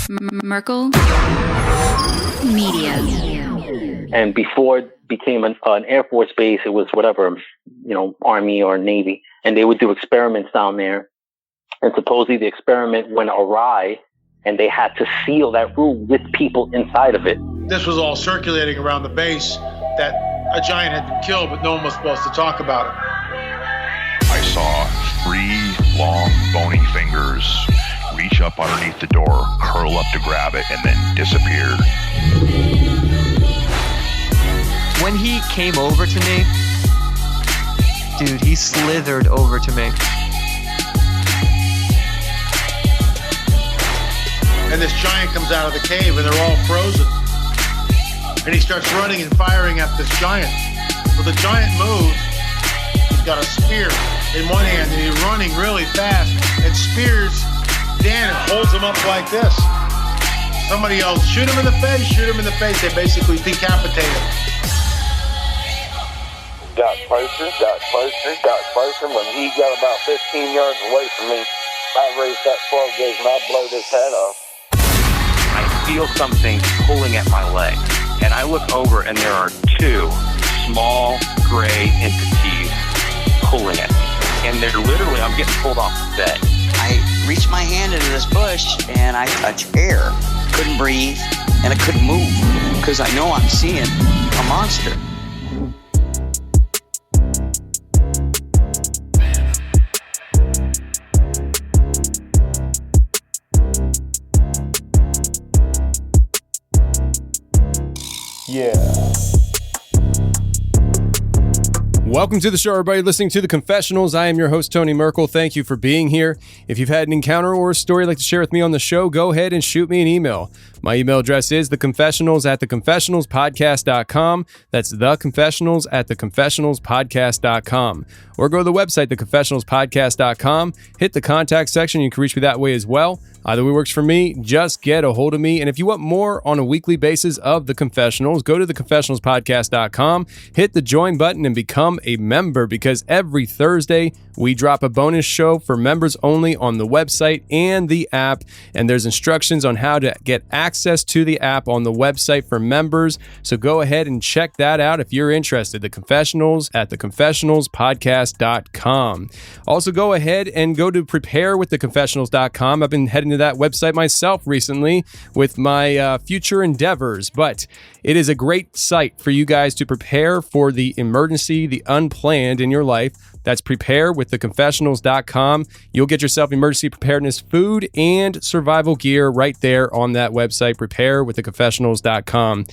Merkel Media. And before it became an Air Force base, it was whatever, Army or Navy. And they would do experiments down there. And supposedly the experiment went awry, and they had to seal that room with people inside of it. This was all circulating around the base that a giant had been killed, but no one was supposed to talk about it. I saw 3 long, bony fingers reach up underneath the door, curl up to grab it, and then disappeared. When he came over to me, dude, he slithered over to me. And this giant comes out of the cave, and they're all frozen. And he starts running and firing at this giant. Well, the giant moves. He's got a spear in one hand, and he's running really fast and spears Dan and holds him up like this. Somebody yells, shoot him in the face, shoot him in the face. They basically decapitate him. Got closer. When he got about 15 yards away from me, I raised that 12 gauge and I blowed his head off. I feel something pulling at my leg, and I look over and there are 2 small gray entities pulling at me. And they're literally, I'm getting pulled off the bed. I reached my hand into this bush and I touched air. Couldn't breathe and I couldn't move because I know I'm seeing a monster. Yeah. Welcome to the show, everybody listening to the Confessionals. I am your host, Tony Merkel. Thank you for being here. If you've had an encounter or a story you'd like to share with me on the show, go ahead and shoot me an email. My email address is theconfessionals@theconfessionalspodcast.com. That's theconfessionals@theconfessionalspodcast.com. Or go to the website, theconfessionalspodcast.com. Hit the contact section. You can reach me that way as well. Either way works for me. Just get a hold of me. And if you want more on a weekly basis of The Confessionals, go to theconfessionalspodcast.com, hit the join button, and become a member, because every Thursday we drop a bonus show for members only on the website and the app. And there's instructions on how to get access to the app on the website for members. So go ahead and check that out if you're interested. The Confessionals at theconfessionalspodcast.com. Also, go ahead and go to preparewiththeconfessionals.com. I've been heading to that website myself recently with my future endeavors, but it is a great site for you guys to prepare for the emergency, the unplanned in your life. That's preparewiththeconfessionals.com. You'll get yourself emergency preparedness food and survival gear right there on that website, preparewiththeconfessionals.com.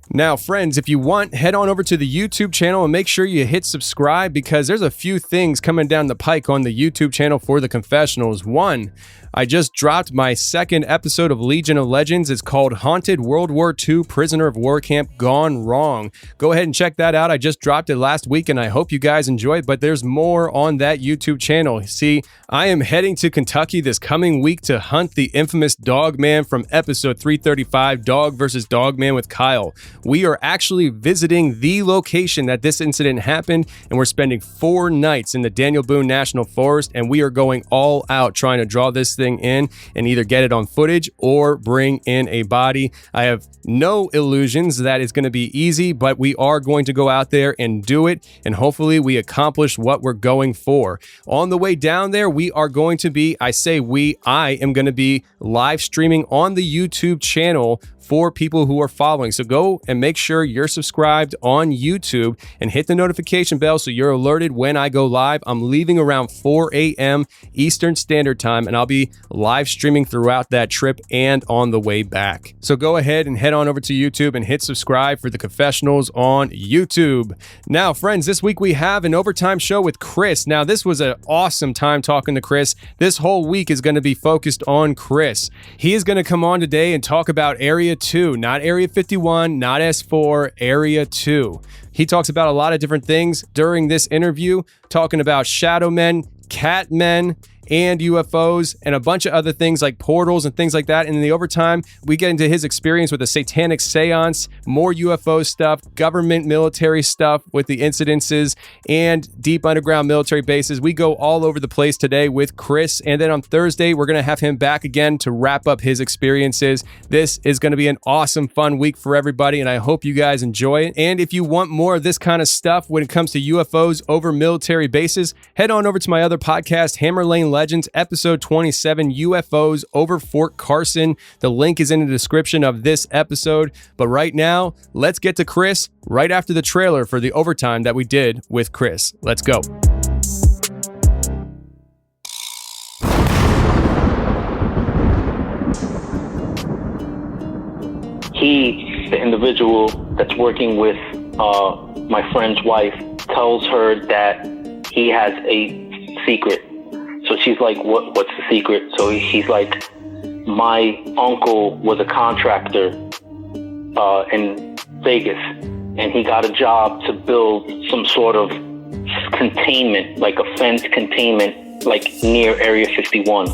Now, friends, if you want, head on over to the YouTube channel and make sure you hit subscribe, because there's a few things coming down the pike on the YouTube channel for the Confessionals. One, I just dropped my second episode of Legion of Legends. It's called Haunted World War II Prisoner of War Camp Gone Wrong. Go ahead and check that out. I just dropped it last week, and I hope you guys enjoy it, but there's more on that YouTube channel. See, I am heading to Kentucky this coming week to hunt the infamous Dogman from episode 335, Dog versus Dogman with Kyle. We are actually visiting the location that this incident happened, and we're spending 4 nights in the Daniel Boone National Forest, and we are going all out trying to draw this thing in and either get it on footage or bring in a body. I have no illusions that it's going to be easy, but we are going to go out there and do it, and hopefully we accomplish what we're going for. On the way down there, we are going to be, I am going to be live streaming on the YouTube channel for people who are following. So go and make sure you're subscribed on YouTube and hit the notification bell so you're alerted when I go live. I'm leaving around 4 a.m. Eastern Standard Time, and I'll be live streaming throughout that trip and on the way back. So go ahead and head on over to YouTube and hit subscribe for the Confessionals on YouTube. Now, friends, this week we have an overtime show with Chris. Now, this was an awesome time talking to Chris. This whole week is going to be focused on Chris. He is going to come on today and talk about Area 2, not Area 51, not S4, Area 2. He talks about a lot of different things during this interview, talking about shadow men, catmen, and UFOs and a bunch of other things like portals and things like that. And in the overtime, we get into his experience with a satanic seance, more UFO stuff, government military stuff with the incidences, and deep underground military bases. We go all over the place today with Chris. And then on Thursday, we're going to have him back again to wrap up his experiences. This is going to be an awesome, fun week for everybody, and I hope you guys enjoy it. And if you want more of this kind of stuff when it comes to UFOs over military bases, head on over to my other podcast, Hammer Lane Legends, episode 27, UFOs over Fort Carson. The link is in the description of this episode. But right now, let's get to Chris right after the trailer for the overtime that we did with Chris. Let's go. He, the individual that's working with my friend's wife, tells her that he has a secret. So she's like, what's the secret? So he's like, my uncle was a contractor in Vegas, and he got a job to build some sort of containment, like a fence containment, like near Area 51.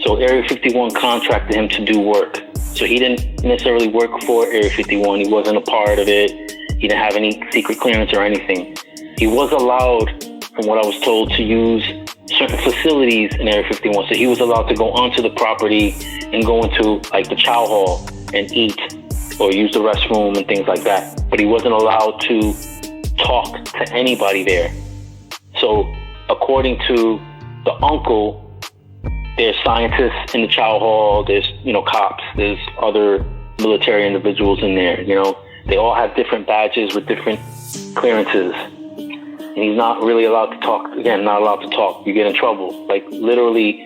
So Area 51 contracted him to do work. So he didn't necessarily work for Area 51. He wasn't a part of it. He didn't have any secret clearance or anything. He was allowed, from what I was told, to use certain facilities in Area 51. So he was allowed to go onto the property and go into like the chow hall and eat or use the restroom and things like that. But he wasn't allowed to talk to anybody there. So according to the uncle, there's scientists in the chow hall, there's, cops, there's other military individuals in there, They all have different badges with different clearances. And he's not really allowed to talk. Again, not allowed to talk. You get in trouble. Like, literally,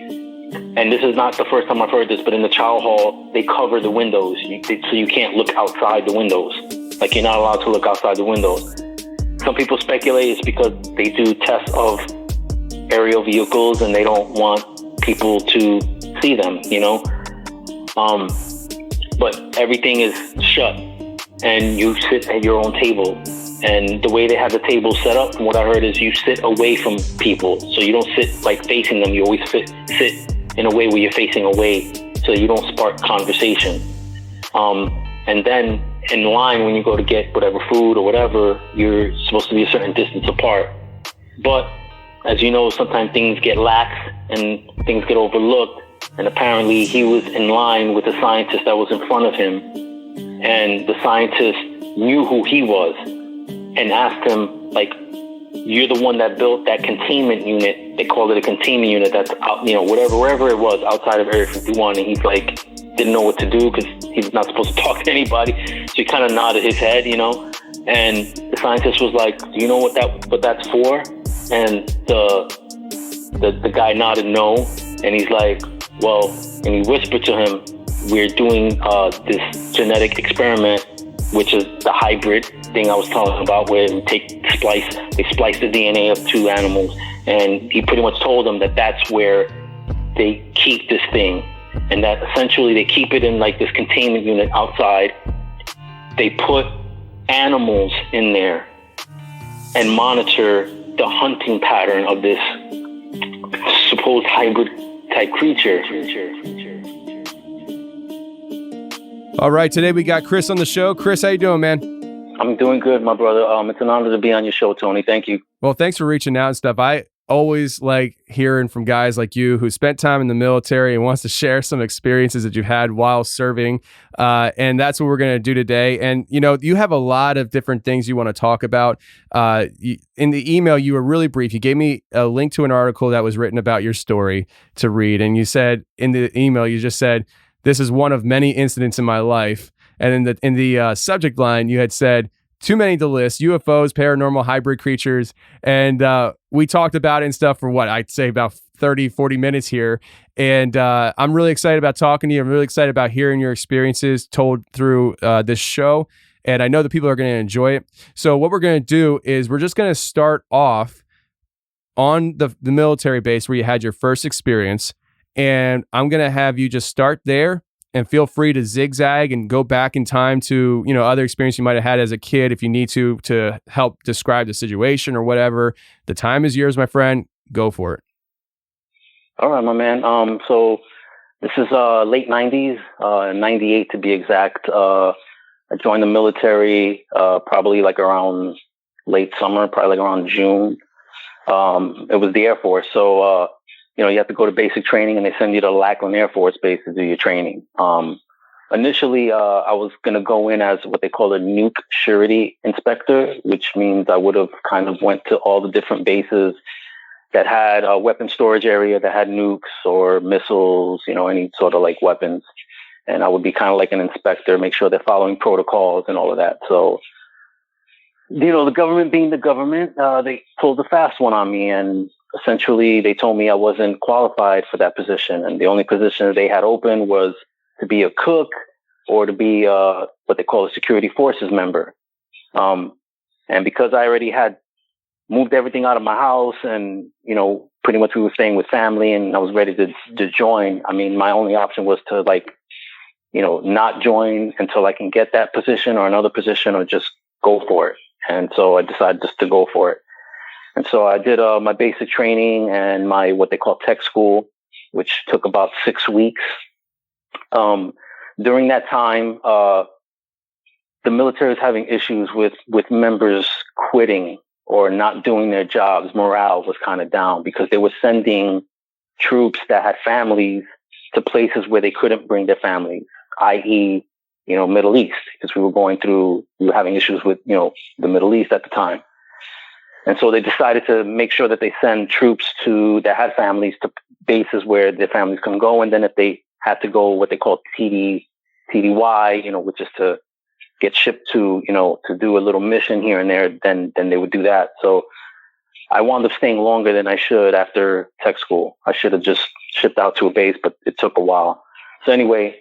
and this is not the first time I've heard this, but in the chow hall, they cover the windows. So you can't look outside the windows. Like, you're not allowed to look outside the windows. Some people speculate it's because they do tests of aerial vehicles and they don't want people to see them, but everything is shut and you sit at your own table. And the way they have the table set up, from what I heard, is you sit away from people. So you don't sit like facing them. You always sit in a way where you're facing away so you don't spark conversation. And then in line, when you go to get whatever food or whatever, you're supposed to be a certain distance apart. But as you know, sometimes things get lax and things get overlooked. And apparently he was in line with the scientist that was in front of him. And the scientist knew who he was and asked him, like, you're the one that built that containment unit. They called it a containment unit that's out, wherever it was outside of Area 51. And he's like, didn't know what to do because he's not supposed to talk to anybody. So he kind of nodded his head, and the scientist was like, do you know what that's for? And the guy nodded no. And he's like, well, and he whispered to him, we're doing this genetic experiment, which is the hybrid thing I was talking about, where they splice the DNA of two animals. And he pretty much told them that that's where they keep this thing. And that essentially they keep it in like this containment unit outside. They put animals in there and monitor the hunting pattern of this supposed hybrid type creature. All right, today we got Chris on the show. Chris, how you doing, man? I'm doing good, my brother. It's an honor to be on your show, Tony. Thank you. Well, thanks for reaching out and stuff. I always like hearing from guys like you who spent time in the military and wants to share some experiences that you've had while serving. And that's what we're going to do today. And, you have a lot of different things you want to talk about. In the email, you were really brief. You gave me a link to an article that was written about your story to read. And you said in the email, you just said, this is one of many incidents in my life. And in the subject line, you had said, too many to list, UFOs, paranormal, hybrid creatures. And we talked about it and stuff for what, I'd say about 30, 40 minutes here. And I'm really excited about talking to you. I'm really excited about hearing your experiences told through this show. And I know that people are going to enjoy it. So what we're going to do is we're just going to start off on the military base where you had your first experience. And I'm going to have you just start there and feel free to zigzag and go back in time to, other experience you might have had as a kid if you need to help describe the situation or whatever. The time is yours, my friend. Go for it. All right, my man. So this is late 90s, 98 to be exact. I joined the military probably like around late summer, probably like around June. It was the Air Force. So, you have to go to basic training and they send you to Lackland Air Force Base to do your training. Initially, I was going to go in as what they call a nuke surety inspector, which means I would have kind of went to all the different bases that had a weapon storage area that had nukes or missiles, any sort of like weapons. And I would be kind of like an inspector, make sure they're following protocols and all of that. So, the government being the government, they pulled a fast one on me. And essentially they told me I wasn't qualified for that position. And the only position they had open was to be a cook or to be what they call a security forces member. And because I already had moved everything out of my house and, pretty much we were staying with family and I was ready to join. I mean, my only option was to not join until I can get that position or another position or just go for it. And so I decided just to go for it. And so I did my basic training and my what they call tech school, which took about 6 weeks. During that time, the military was having issues with members quitting or not doing their jobs. Morale was kind of down because they were sending troops that had families to places where they couldn't bring their families, i.e., Middle East, because we were having issues with, the Middle East at the time. And so they decided to make sure that they send troops that had families to bases where their families couldn't go. And then if they had to go what they call TDY, which is to get shipped to do a little mission here and there, then they would do that. So I wound up staying longer than I should after tech school. I should have just shipped out to a base, but it took a while. So anyway,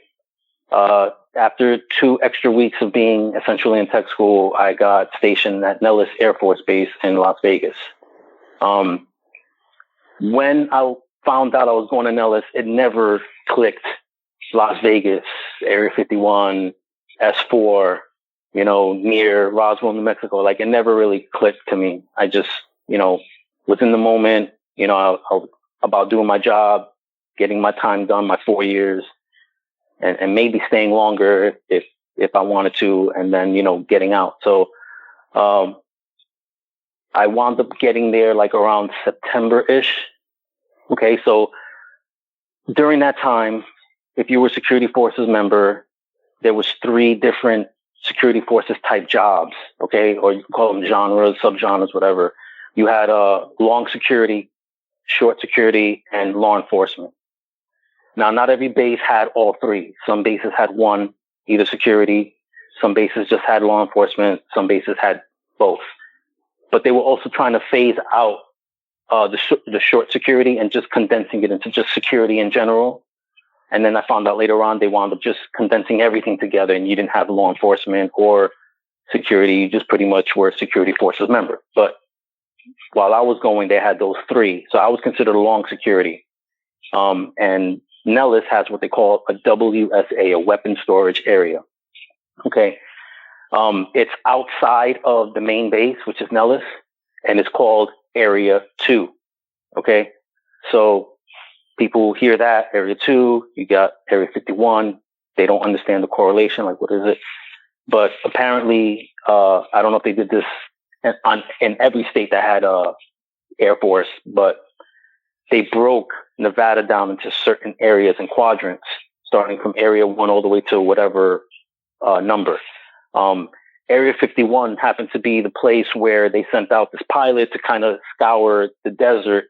after 2 extra weeks of being essentially in tech school, I got stationed at Nellis Air Force Base in Las Vegas. When I found out I was going to Nellis, it never clicked. Las Vegas, Area 51, S4, near Roswell, New Mexico. Like it never really clicked to me. I just, was in the moment, I was about doing my job, getting my time done, my 4 years, and maybe staying longer if I wanted to, and then, getting out. So, I wound up getting there like around September-ish. Okay. So during that time, if you were a security forces member, there was 3 different security forces type jobs. Okay. Or you can call them genres, subgenres, whatever. You had long security, short security, and law enforcement. Now, not every base had all 3. Some bases had one, either security. Some bases just had law enforcement. Some bases had both. But they were also trying to phase out the short security and just condensing it into just security in general. And then I found out later on they wound up just condensing everything together, and you didn't have law enforcement or security. You just pretty much were a security forces member. But while I was going, they had those 3. So I was considered a long security. And Nellis has what they call a WSA, a weapon storage area. Okay. It's outside of the main base, which is Nellis, and it's called Area 2. Okay. So people hear that, Area 2, you got Area 51. They don't understand the correlation, like what is it? But apparently, I don't know if they did this in every state that had Air Force, but they broke Nevada down into certain areas and quadrants, starting from Area 1 all the way to whatever number. Area 51 happened to be the place where they sent out this pilot to kind of scour the desert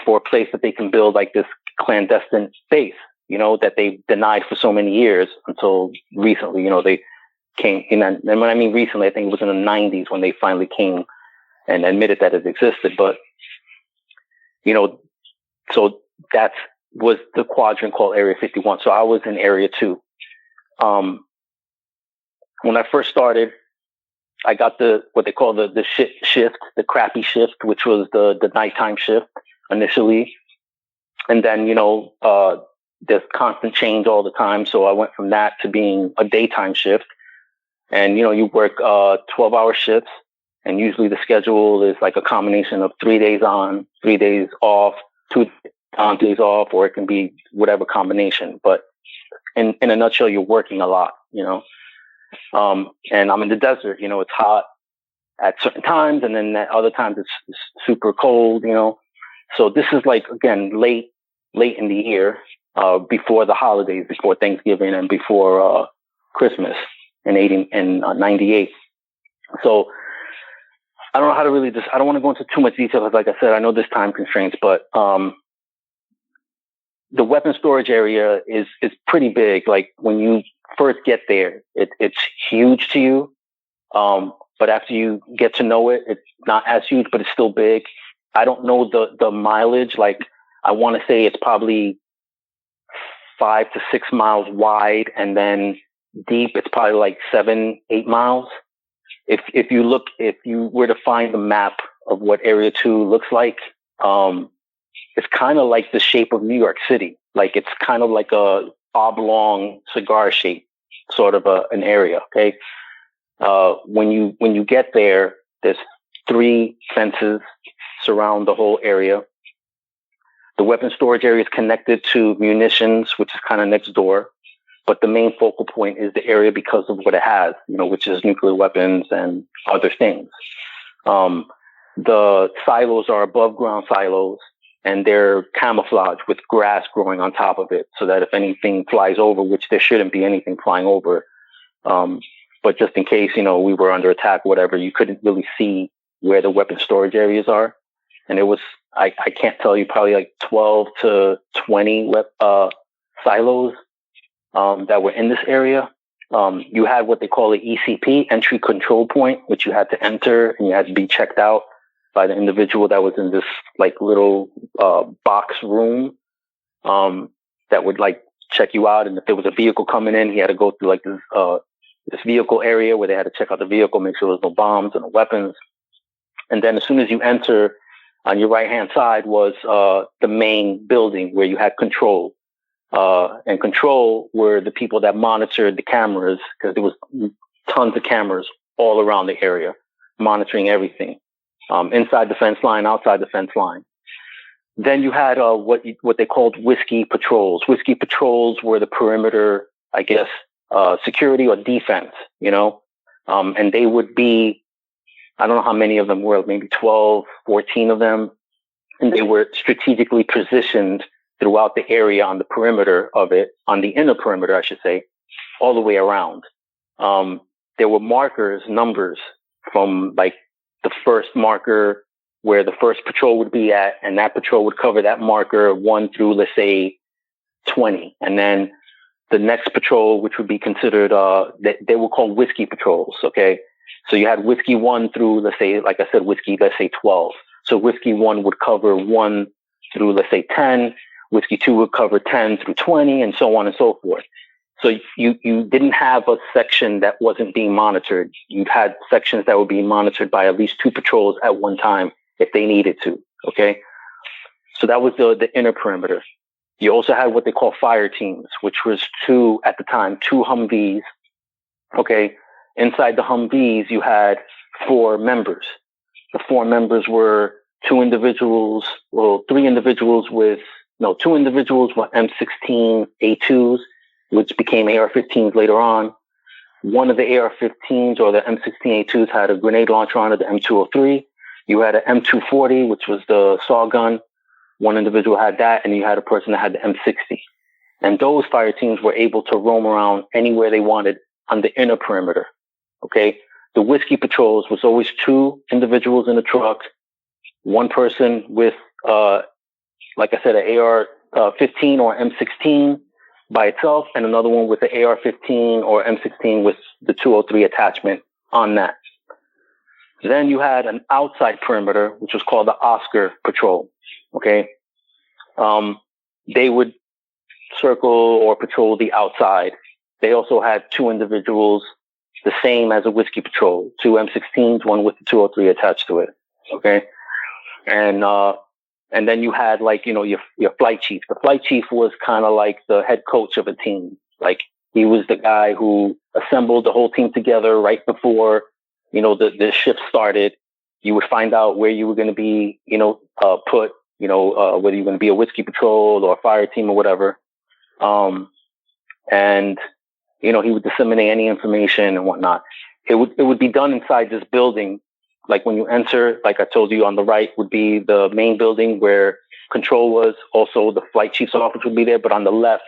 for a place that they can build like this clandestine base, that they denied for so many years until recently, they came in. And when I mean recently, I think it was in the 90s when they finally came and admitted that it existed. But, so that was the quadrant called Area 51. So I was in Area 2. When I first started, I got what they call the shift, the crappy shift, which was the nighttime shift initially. And then, there's constant change all the time. So I went from that to being a daytime shift. And, you work 12-hour shifts. And usually the schedule is like a combination of 3 days on, 3 days off, on days off, or it can be whatever combination. But in a nutshell, you're working a lot, and I'm in the desert, it's hot at certain times, and then at other times it's super cold, So this is like, again, late in the year, before the holidays, before Thanksgiving and before Christmas in 98. So I don't know how to really I don't want to go into too much detail. Like I said, I know there's time constraints, but the weapon storage area is pretty big. Like when you first get there, it's huge to you. But after you get to know it, it's not as huge, but it's still big. I don't know the mileage. Like I want to say it's probably 5 to 6 miles wide, and then deep, it's probably like 7-8 miles. If you were to find the map of what Area 2 looks like, it's kind of like the shape of New York City. Like it's kind of like a oblong cigar shape, sort of an area. Okay. When you get there, there's 3 fences surround the whole area. The weapon storage area is connected to munitions, which is kind of next door. But the main focal point is the area because of what it has, which is nuclear weapons and other things. The silos are above ground silos, and they're camouflaged with grass growing on top of it, so that if anything flies over, which there shouldn't be anything flying over, but just in case, we were under attack, whatever, you couldn't really see where the weapon storage areas are. And it was, I can't tell you, probably like 12 to 20 silos that were in this area. You had what they call the ECP, entry control point, which you had to enter, and you had to be checked out by the individual that was in this like little box room that would like check you out. And if there was a vehicle coming in, he had to go through like this vehicle area where they had to check out the vehicle, make sure there was no bombs and no weapons. And then as soon as you enter, on your right-hand side was the main building where you had control. And control were the people that monitored the cameras, because there was tons of cameras all around the area monitoring everything, inside the fence line, outside the fence line. Then you had what they called whiskey patrols. Whiskey patrols were the perimeter, I guess, security or defense, and they would be, I don't know how many of them were, maybe 12, 14 of them. And they were strategically positioned throughout the area on the perimeter of it, on the inner perimeter, I should say, all the way around. There were markers, numbers from like the first marker where the first patrol would be at, and that patrol would cover that marker 1 through, let's say, 20. And then the next patrol, which would be considered, they were called whiskey patrols. Okay. So you had whiskey 1 through, let's say, like I said, whiskey, let's say 12. So whiskey 1 would cover 1 through, let's say, 10. Whiskey 2 would cover 10 through 20, and so on and so forth. So you didn't have a section that wasn't being monitored. You had sections that were being monitored by at least 2 patrols at one time if they needed to. Okay. So that was the inner perimeter. You also had what they call fire teams, which was 2 Humvees. Okay. Inside the Humvees, you had 4 members. The 4 members were 2 individuals with M16 A2s, which became AR-15s later on. One of the AR-15s or the M16 A2s had a grenade launcher on it, the M203. You had an M240, which was the saw gun. One individual had that, and you had a person that had the M60. And those fire teams were able to roam around anywhere they wanted on the inner perimeter. Okay. The whiskey patrols was always 2 individuals in a truck, 1 person with, like I said, an AR-15 or M16 by itself, and another one with the AR-15 or M16 with the 203 attachment on that. Then you had an outside perimeter, which was called the Oscar Patrol. Okay. They would circle or patrol the outside. They also had 2 individuals, the same as a whiskey patrol, 2 M16s, 1 with the 203 attached to it. Okay. And then you had your flight chief. The flight chief was kind of like the head coach of a team. Like he was the guy who assembled the whole team together right before, the shift started. You would find out where you were going to be, put, whether you're going to be a whiskey patrol or a fire team or whatever. And, he would disseminate any information and whatnot. It would be done inside this building. Like when you enter, like I told you, on the right would be the main building where control was. Also, the flight chief's office would be there, but on the left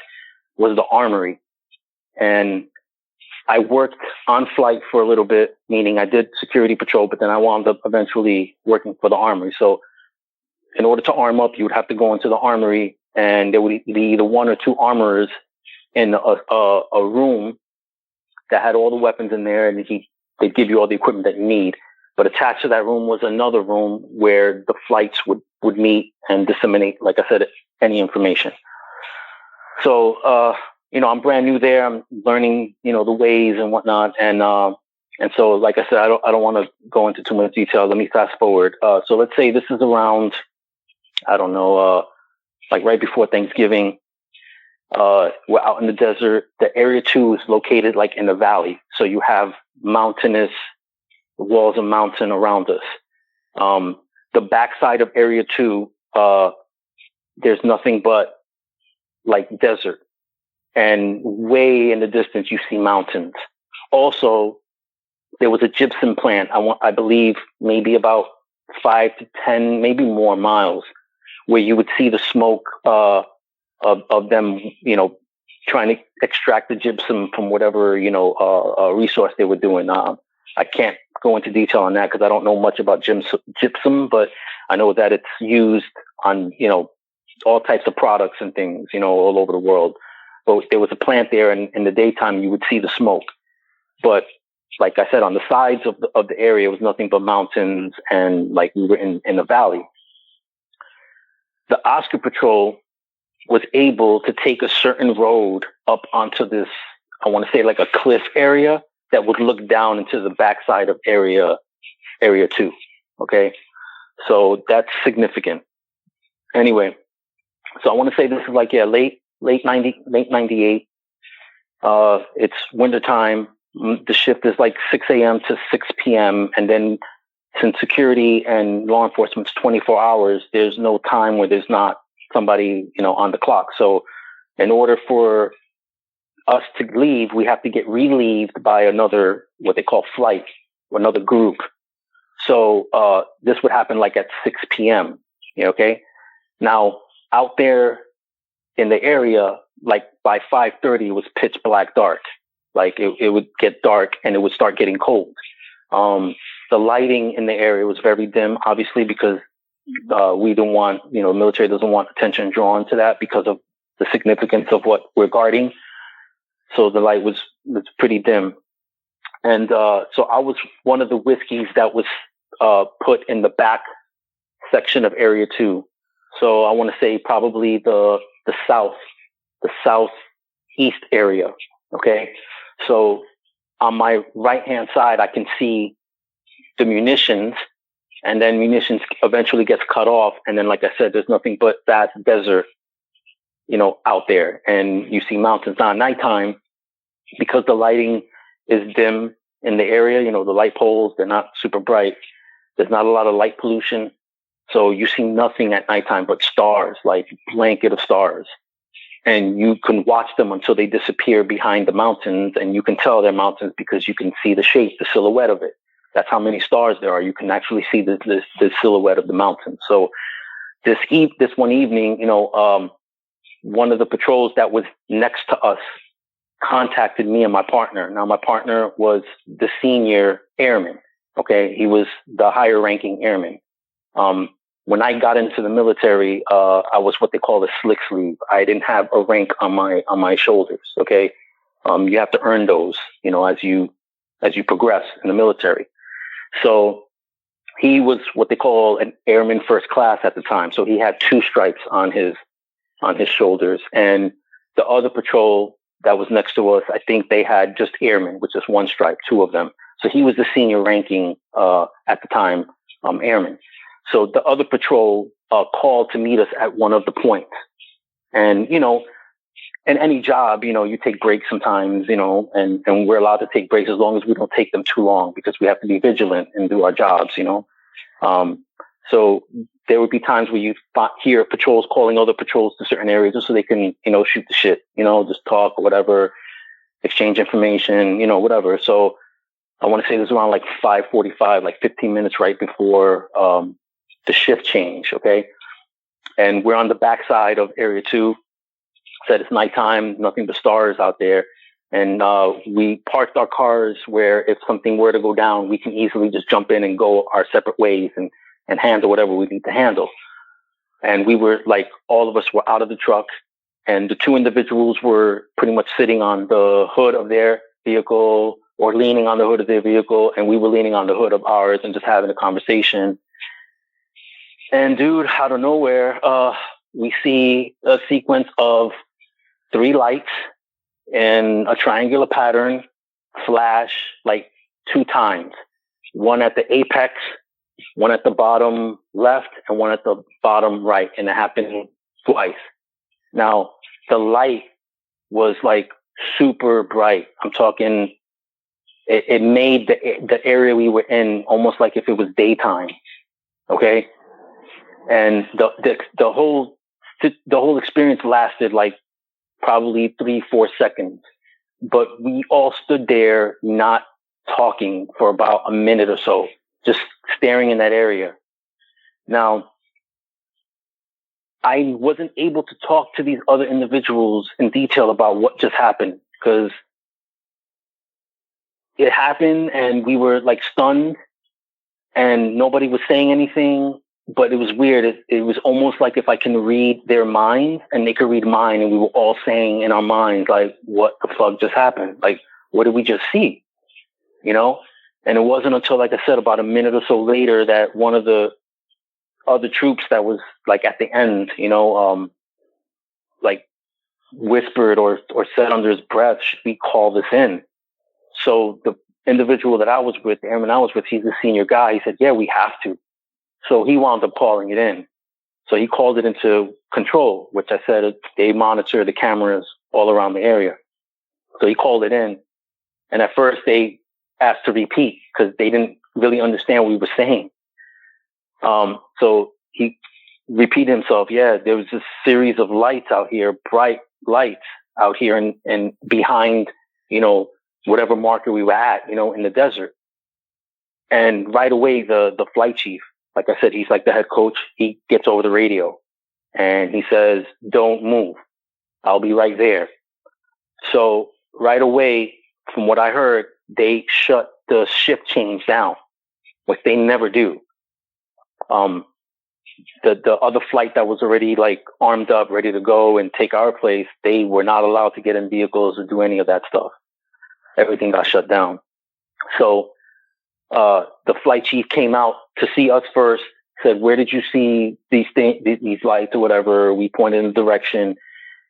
was the armory. And I worked on flight for a little bit, meaning I did security patrol, but then I wound up eventually working for the armory. So in order to arm up, you would have to go into the armory, and there would be either one or two armorers in a room that had all the weapons in there, and they'd give you all the equipment that you need. But attached to that room was another room where the flights would meet and disseminate, like I said, any information. So, I'm brand new there. I'm learning, the ways and whatnot. And so, like I said, I don't want to go into too much detail. Let me fast forward. So let's say this is around, I don't know, like right before Thanksgiving. We're out in the desert. The Area 2 is located like in the valley. So you have mountainous walls of mountain around us. The backside of Area 2, there's nothing but like desert. And way in the distance, you see mountains. Also, there was a gypsum plant, I believe maybe about 5 to 10, maybe more miles, where you would see the smoke of them, trying to extract the gypsum from whatever, resource they were doing. I can't go into detail on that because I don't know much about gypsum, but I know that it's used on, all types of products and things, all over the world. But there was a plant there, and in the daytime you would see the smoke. But like I said, on the sides of the area was nothing but mountains, and like we were in a valley. The Oscar Patrol was able to take a certain road up onto this, I want to say like a cliff area that would look down into the backside of area 2. Okay. So that's significant. Anyway, so I want to say this is like, late 98. It's wintertime. The shift is like 6 a.m. to 6 p.m. And then since security and law enforcement's 24 hours, there's no time where there's not somebody, on the clock. So in order for us to leave, we have to get relieved by another, what they call flight, or another group. So, this would happen like at 6 p.m. Okay. Now out there in the area, like by 5:30, it was pitch black dark. Like it would get dark and it would start getting cold. The lighting in the area was very dim, obviously, because we don't want, the military doesn't want attention drawn to that because of the significance of what we're guarding. So the light was pretty dim. And so I was one of the whiskeys that was put in the back section of Area 2. So I want to say probably the southeast area. Okay. So on my right-hand side, I can see the munitions, and then munitions eventually gets cut off. And then, like I said, there's nothing but vast desert, out there. And you see mountains. Now at nighttime, because the lighting is dim in the area, the light poles, they're not super bright. There's not a lot of light pollution. So you see nothing at nighttime but stars, like blanket of stars. And you can watch them until they disappear behind the mountains. And you can tell they're mountains because you can see the shape, the silhouette of it. That's how many stars there are. You can actually see the silhouette of the mountain. So this one evening, one of the patrols that was next to us contacted me and my partner. Now, my partner was the senior airman. Okay. He was the higher ranking airman. When I got into the military, I was what they call a slick sleeve. I didn't have a rank on my shoulders. Okay. You have to earn those, as you progress in the military. So he was what they call an airman first class at the time. So he had 2 stripes on his shoulders, and the other patrol that was next to us, I think they had just airmen, which is 1 stripe, 2 of them. So he was the senior ranking, at the time, airman. So the other patrol, called to meet us at one of the points. And, in any job, you take breaks sometimes, and we're allowed to take breaks as long as we don't take them too long, because we have to be vigilant and do our jobs, So there would be times where you hear patrols calling other patrols to certain areas just so they can, shoot the shit, just talk or whatever, exchange information, whatever. So I want to say this was around like 5:45, like 15 minutes right before the shift change. Okay. And we're on the backside of Area 2. Said it's nighttime, nothing but stars out there. And we parked our cars where if something were to go down, we can easily just jump in and go our separate ways and handle whatever we need to handle. And we were like, all of us were out of the truck, and the two individuals were pretty much sitting on the hood of their vehicle or leaning on the hood of their vehicle. And we were leaning on the hood of ours and just having a conversation. And dude, out of nowhere, we see a sequence of 3 lights in a triangular pattern flash like 2 times. One at the apex, one at the bottom left, and one at the bottom right. And it happened twice. Now, the light was like super bright. I'm talking, it made the area we were in almost like if it was daytime. Okay. And the whole experience lasted like probably 3-4 seconds, but we all stood there not talking for about a minute or so, just staring in that area. Now, I wasn't able to talk to these other individuals in detail about what just happened, because it happened and we were like stunned and nobody was saying anything. But it was weird. It was almost like if I can read their minds and they could read mine, and we were all saying in our minds, like, what the fuck just happened? Like, what did we just see? And it wasn't until, like I said, about a minute or so later that one of the other troops that was like at the end, like whispered or said under his breath, should we call this in? So the individual that I was with, the airman I was with, he's a senior guy. He said, yeah, we have to. So he wound up calling it in. So he called it into control, which I said they monitor the cameras all around the area. So he called it in. And at first they asked to repeat because they didn't really understand what we were saying. So he repeated himself. Yeah, there was this series of lights out here, bright lights out here and behind, whatever marker we were at, in the desert. And right away, the flight chief, like I said, he's like the head coach. He gets over the radio and he says, don't move. I'll be right there. So right away, from what I heard, they shut the shift change down, which they never do. The other flight that was already like armed up, ready to go and take our place, they were not allowed to get in vehicles or do any of that stuff. Everything got shut down. So the flight chief came out to see us first, said, where did you see these lights or whatever? We pointed in the direction.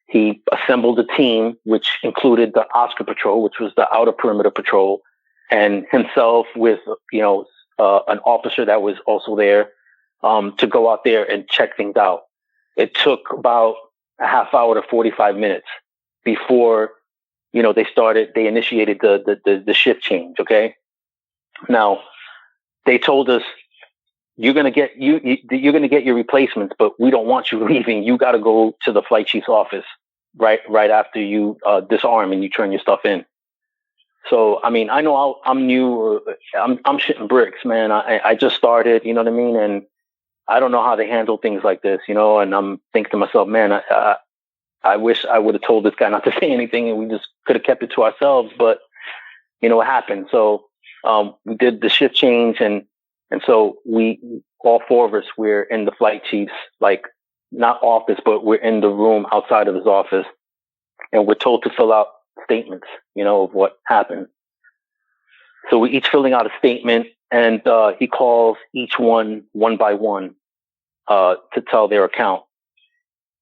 He assembled a team, which included the Oscar Patrol, which was the outer perimeter patrol, and himself with, an officer that was also there, to go out there and check things out. It took about a half hour to 45 minutes before, they initiated the shift change. Okay. Now, they told us, you're going to get your replacements, but we don't want you leaving. You got to go to the flight chief's office right after you disarm and you turn your stuff in. So, I mean, I know I'm new. I'm shitting bricks, man. I just started, you know what I mean? And I don't know how they handle things like this, and I'm thinking to myself, man, I wish I would have told this guy not to say anything and we just could have kept it to ourselves, but it happened. So, we did the shift change and so we, all 4 of us, we're in the flight chief's, like, not office, but we're in the room outside of his office and we're told to fill out statements, of what happened. So we're each filling out a statement and, he calls each one by one, to tell their account.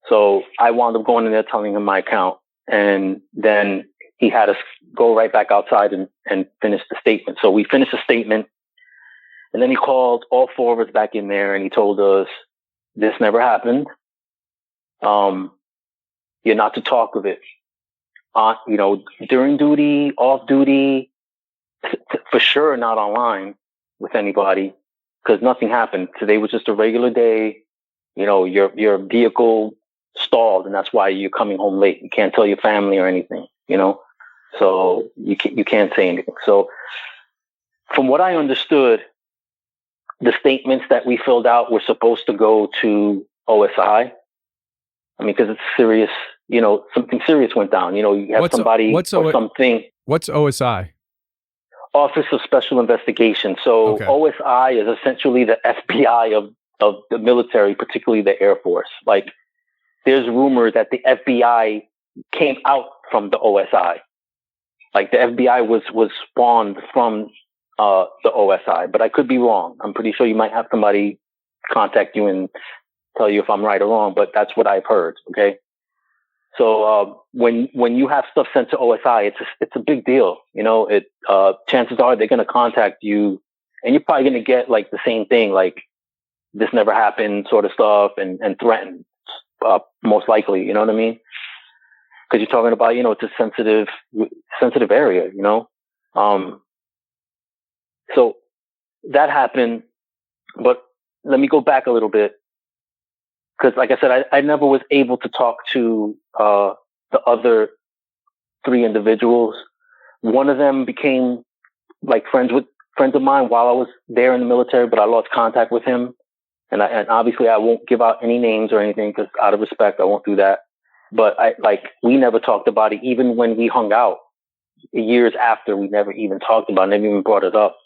So I wound up going in there telling him my account, and then he had us go right back outside and finish the statement. So we finished the statement, and then he called all 4 of us back in there and he told us, this never happened. You're not to talk of it. During duty, off duty, for sure not online with anybody, because nothing happened. Today was just a regular day. your vehicle stalled, and that's why you're coming home late. You can't tell your family or anything, so you can't say anything. So from what I understood, the statements that we filled out were supposed to go to OSI. I mean, because it's serious, something serious went down. You have somebody or something. What's OSI? Office of Special Investigation. So Okay. OSI is essentially the FBI of the military, particularly the Air Force. Like, there's rumor that the FBI came out from the OSI. Like, the FBI was spawned from the OSI, but I could be wrong. I'm pretty sure you might have somebody contact you and tell you if I'm right or wrong, but that's what I've heard. Okay. So, when you have stuff sent to OSI, it's a big deal. Chances are they're going to contact you, and you're probably going to get like the same thing, like this never happened sort of stuff, and threatened, most likely, you know what I mean? Cause you're talking about, it's a sensitive area, so that happened, but let me go back a little bit. Because, like I said, I never was able to talk to the other 3 individuals. One of them became like friends of mine while I was there in the military, but I lost contact with him. And obviously, I won't give out any names or anything because, out of respect, I won't do that. But we never talked about it, even when we hung out years after. We never even talked about it, never even brought it up.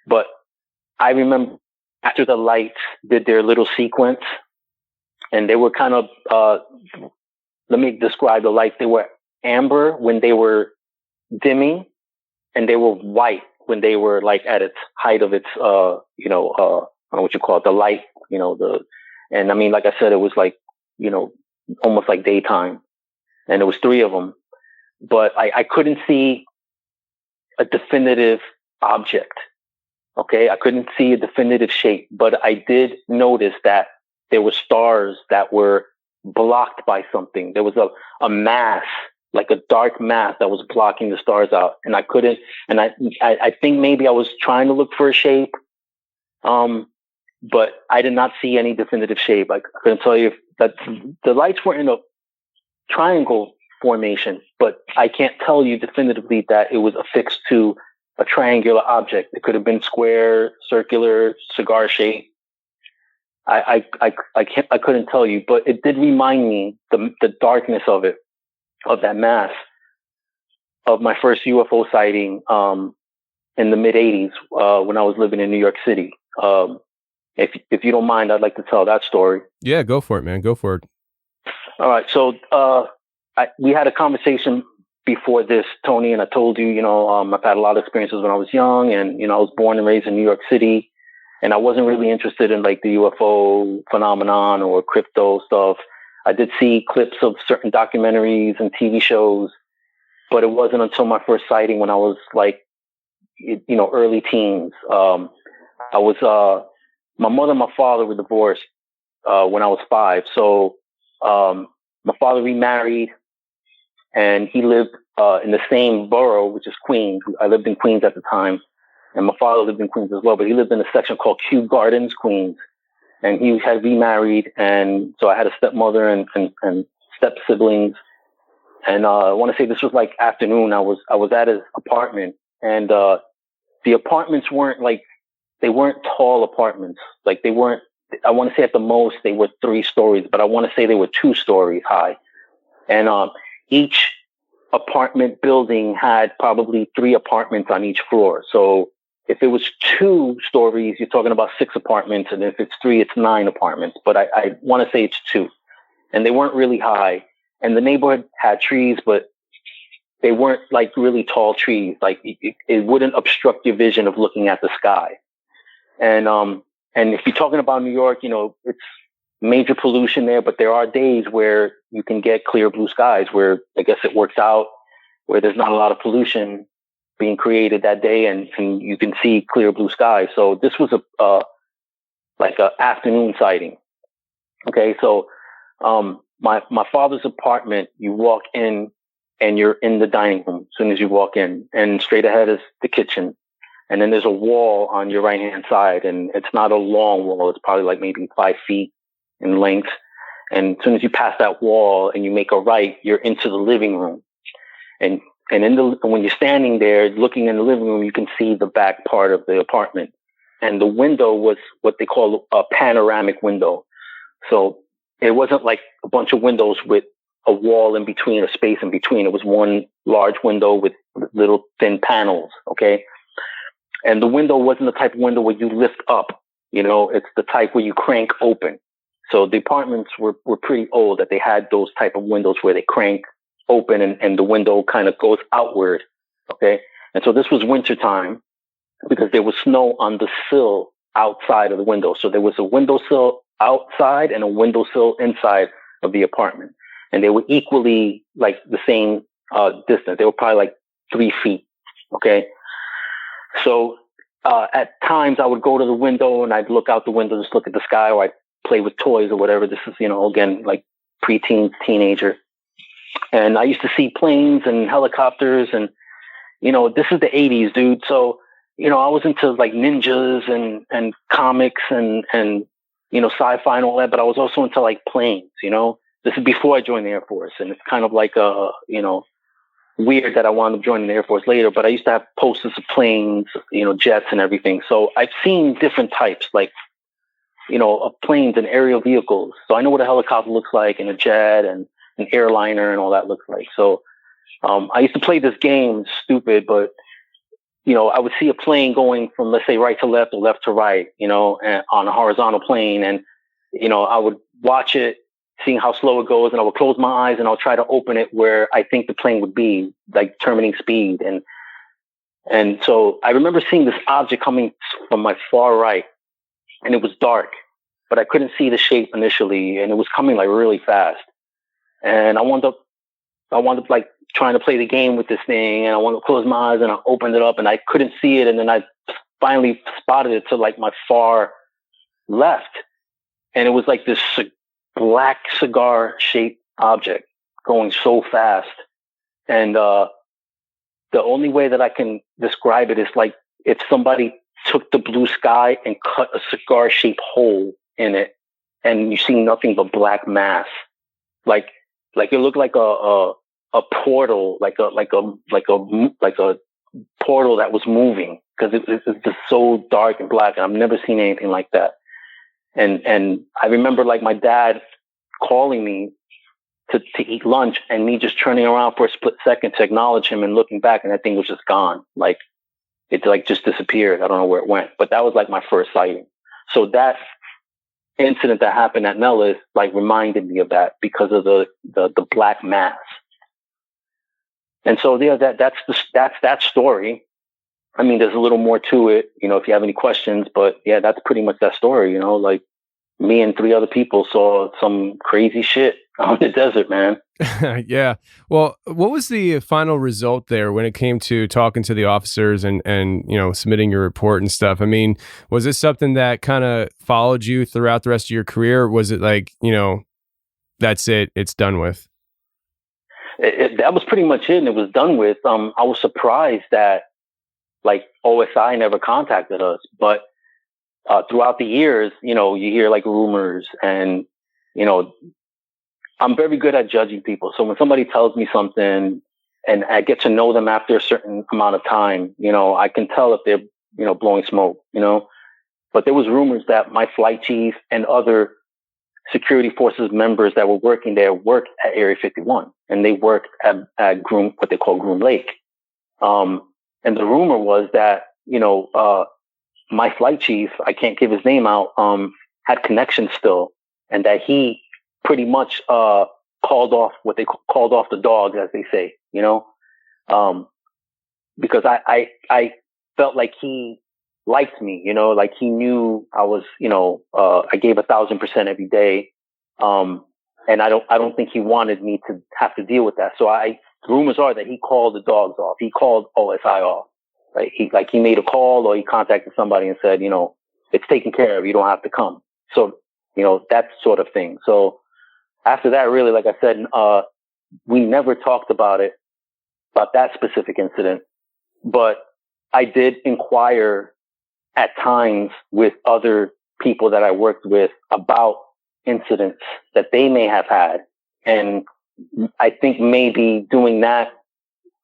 But I remember after the lights did their little sequence. And they were kind of, let me describe the lights. They were amber when they were dimming, and they were white when they were like at its height of its, I don't know what you call it, the light, and I mean, like I said, it was like, almost like daytime, and there was 3 of them, but I couldn't see a definitive object. Okay. I couldn't see a definitive shape, but I did notice that there were stars that were blocked by something. There was a mass, like a dark mass that was blocking the stars out. And I couldn't, and I think maybe I was trying to look for a shape. But I did not see any definitive shape. I couldn't tell you if that the lights were in a triangle formation, but I can't tell you definitively that it was affixed to a triangular object. It could have been square, circular, cigar shape. I couldn't tell you, but it did remind me the darkness of it, of that mass, of my first UFO sighting in the mid '80s when I was living in New York City. If you don't mind, I'd like to tell that story. Yeah, go for it, man. Go for it. All right, so we had a conversation before this, Tony, and I told you, I've had a lot of experiences when I was young, and I was born and raised in New York City. And I wasn't really interested in like the UFO phenomenon or crypto stuff. I did see clips of certain documentaries and TV shows, but it wasn't until my first sighting when I was like, early teens. My mother and my father were divorced when I was 5. So my father remarried, and he lived in the same borough, which is Queens. I lived in Queens at the time. And my father lived in Queens as well, but he lived in a section called Kew Gardens, Queens. And he had remarried, and so I had a stepmother and step siblings. And I want to say this was like afternoon. I was at his apartment, and the apartments weren't tall apartments. Like they weren't. I want to say at the most they were 3 stories, but I want to say they were 2 stories high. And each apartment building had probably 3 apartments on each floor. So if it was 2 stories, you're talking about 6 apartments. And if it's 3, it's 9 apartments. But I want to say it's 2. And they weren't really high. And the neighborhood had trees, but they weren't like really tall trees. Like it wouldn't obstruct your vision of looking at the sky. And if you're talking about New York, it's major pollution there, but there are days where you can get clear blue skies where I guess it works out, where there's not a lot of pollution being created that day, and you can see clear blue skies. So this was like a afternoon sighting. Okay. So, my father's apartment, you walk in and you're in the dining room as soon as you walk in, and straight ahead is the kitchen. And then there's a wall on your right hand side, and it's not a long wall. It's probably like maybe 5 feet in length. And as soon as you pass that wall and you make a right, you're into the living room. And when you're standing there looking in the living room, you can see the back part of the apartment. And the window was what they call a panoramic window. So it wasn't like a bunch of windows with a wall in between, a space in between. It was one large window with little thin panels. Okay. And the window wasn't the type of window where you lift up, it's the type where you crank open. So the apartments were pretty old that they had those type of windows where they crank open and the window kind of goes outward. Okay. And so this was wintertime because there was snow on the sill outside of the window. So there was a windowsill outside and a windowsill inside of the apartment. And they were equally like the same distance. They were probably like 3 feet. Okay. So at times I would go to the window and I'd look out the window, just look at the sky, or I'd play with toys or whatever. This is, again, like preteen, teenager. And I used to see planes and helicopters and, this is the 80s, dude. So, I was into like ninjas and comics and sci-fi and all that, but I was also into like planes, This is before I joined the Air Force, and it's kind of like weird that I wound up joining the Air Force later, but I used to have posters of planes, jets and everything. So I've seen different types, like, of planes and aerial vehicles. So I know what a helicopter looks like and a jet and an airliner and all that looks like. So I used to play this game, stupid, but, I would see a plane going from, let's say, right to left or left to right, and on a horizontal plane. And, I would watch it, seeing how slow it goes, and I would close my eyes and I'll try to open it where I think the plane would be, like determining speed. And so I remember seeing this object coming from my far right, and it was dark, but I couldn't see the shape initially, and it was coming like really fast. And I wound up like trying to play the game with this thing, and I wanted to close my eyes and I opened it up and I couldn't see it. And then I finally spotted it to like my far left. And it was like this black cigar shaped object going so fast. And, the only way that I can describe it is like if somebody took the blue sky and cut a cigar shaped hole in it and you see nothing but black mass. Like it looked like a portal, like a portal that was moving, because it was just so dark and black, and I've never seen anything like that. And I remember like my dad calling me to eat lunch, and me just turning around for a split second to acknowledge him and looking back, and that thing was just gone. Like it like just disappeared. I don't know where it went, but that was like my first sighting. So that incident that happened at Nellis like reminded me of that because of the black mass. And so yeah, that's that story. I mean, there's a little more to it, if you have any questions, but yeah, that's pretty much that story, like me and 3 other people saw some crazy shit out in the desert, man. Yeah. Well, what was the final result there when it came to talking to the officers and submitting your report and stuff? I mean, was this something that kind of followed you throughout the rest of your career? Or was it like, that's it, it's done with? That was pretty much it, and it was done with. I was surprised that like OSI never contacted us, but throughout the years, you hear like rumors, and I'm very good at judging people. So when somebody tells me something and I get to know them after a certain amount of time, I can tell if they're blowing smoke, But there was rumors that my flight chief and other security forces members that were working there worked at Area 51, and they worked at Groom, what they call Groom Lake. And the rumor was that, my flight chief, I can't give his name out, had connections still, and that he pretty much, called off the dogs, as they say, because I felt like he liked me, like he knew I was, I gave 1,000% every day. And I don't think he wanted me to have to deal with that. So rumors are that he called the dogs off. He called OSI off. Right? He made a call, or he contacted somebody and said, it's taken care of. You don't have to come. So, that sort of thing. So after that, really, like I said, we never talked about that specific incident, but I did inquire at times with other people that I worked with about, incidents that they may have had. And I think maybe doing that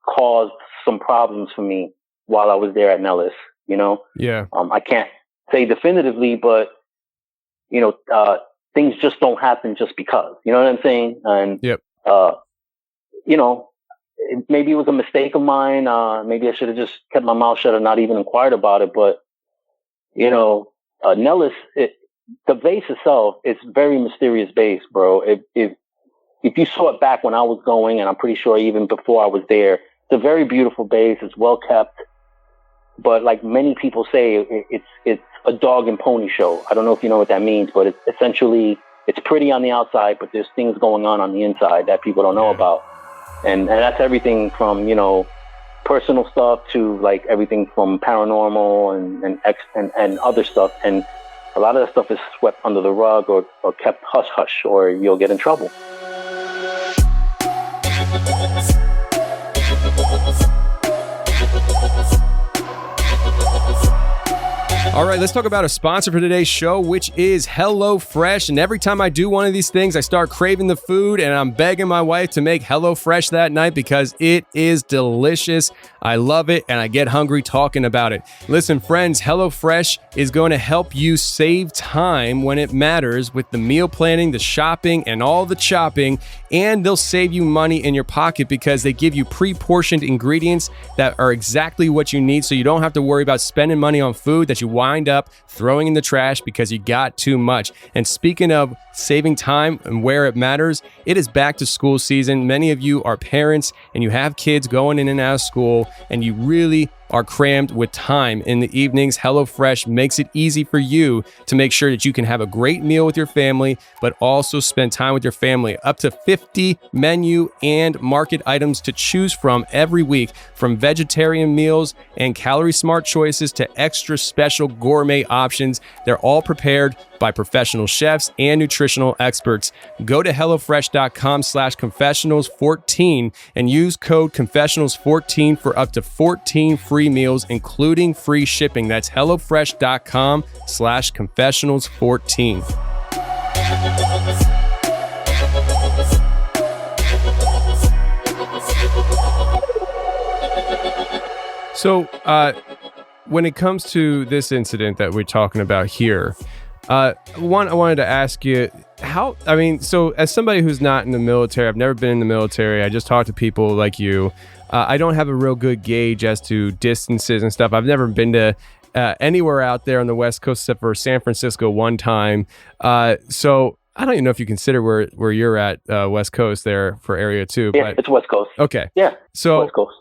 caused some problems for me while I was there at Nellis, you know? Yeah. I can't say definitively, but, you know, things just don't happen just because, you know what I'm saying? And, Yep. you know, maybe it was a mistake of mine. Maybe I should have just kept my mouth shut and not even inquired about it. But, you know, Nellis, the base itself, it's very mysterious base, bro. If you saw it back when I was going, and I'm pretty sure even before I was there, it's a very beautiful base. It's well kept. But like many people say, it's a dog and pony show. I don't know if you know what that means, but it's essentially, it's pretty on the outside, but there's things going on the inside that people don't know about. And that's everything from, you know, personal stuff to like everything from paranormal and other stuff. And a lot of that stuff is swept under the rug or kept hush hush, or you'll get in trouble. All right, let's talk about a sponsor for today's show, which is HelloFresh. And every time I do one of these things, I start craving the food, and I'm begging my wife to make HelloFresh that night because it is delicious. I love it, and I get hungry talking about it. Listen, friends, HelloFresh is going to help you save time when it matters with the meal planning, the shopping, and all the chopping. And they'll save you money in your pocket because they give you pre-portioned ingredients that are exactly what you need, so you don't have to worry about spending money on food that you wind up throwing in the trash because you got too much. And speaking of saving time and where it matters, it is back to school season. Many of you are parents and you have kids going in and out of school, and you really are crammed with time in the evenings. HelloFresh makes it easy for you to make sure that you can have a great meal with your family, but also spend time with your family. Up to 50 menu and market items to choose from every week, from vegetarian meals and calorie smart choices to extra special gourmet options. They're all prepared by professional chefs and nutritional experts. Go to HelloFresh.com/confessionals14 and use code confessionals14 for up to 14 free meals, including free shipping. That's HelloFresh.com/confessionals14. So, when it comes to this incident that we're talking about here, I wanted to ask you so as somebody who's not in the military, I've never been in the military. I just talk to people like you. I don't have a real good gauge as to distances and stuff. I've never been to anywhere out there on the West Coast except for San Francisco one time. So I don't even know if you consider where you're at, West Coast there for Area 2. Yeah, but it's West Coast. Okay. Yeah, so West Coast.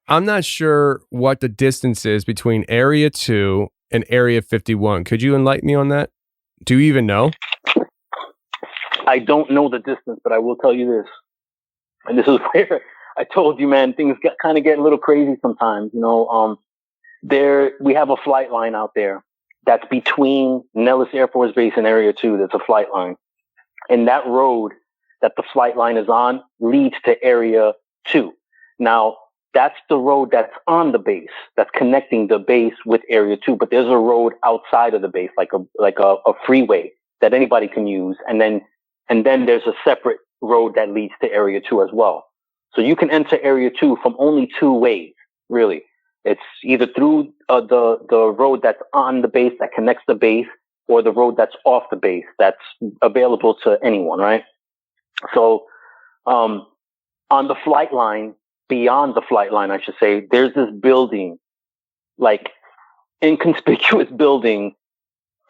I'm not sure what the distance is between Area 2 and Area 51. Could you enlighten me on that? Do you even know? I don't know the distance, but I will tell you this. And this is where I told you, man, things kind of get a little crazy sometimes. You know, we have a flight line out there that's between Nellis Air Force Base and Area 2. That's a flight line. And that road that the flight line is on leads to Area 2. Now, that's the road that's on the base, that's connecting the base with Area 2. But there's a road outside of the base, like a freeway that anybody can use. And then there's a separate road that leads to Area 2 as well. So you can enter Area 2 from only two ways, really. It's either through the road that's on the base that connects the base, or the road that's off the base that's available to anyone, right? So on the flight line, beyond the flight line, I should say, there's this building, like inconspicuous building,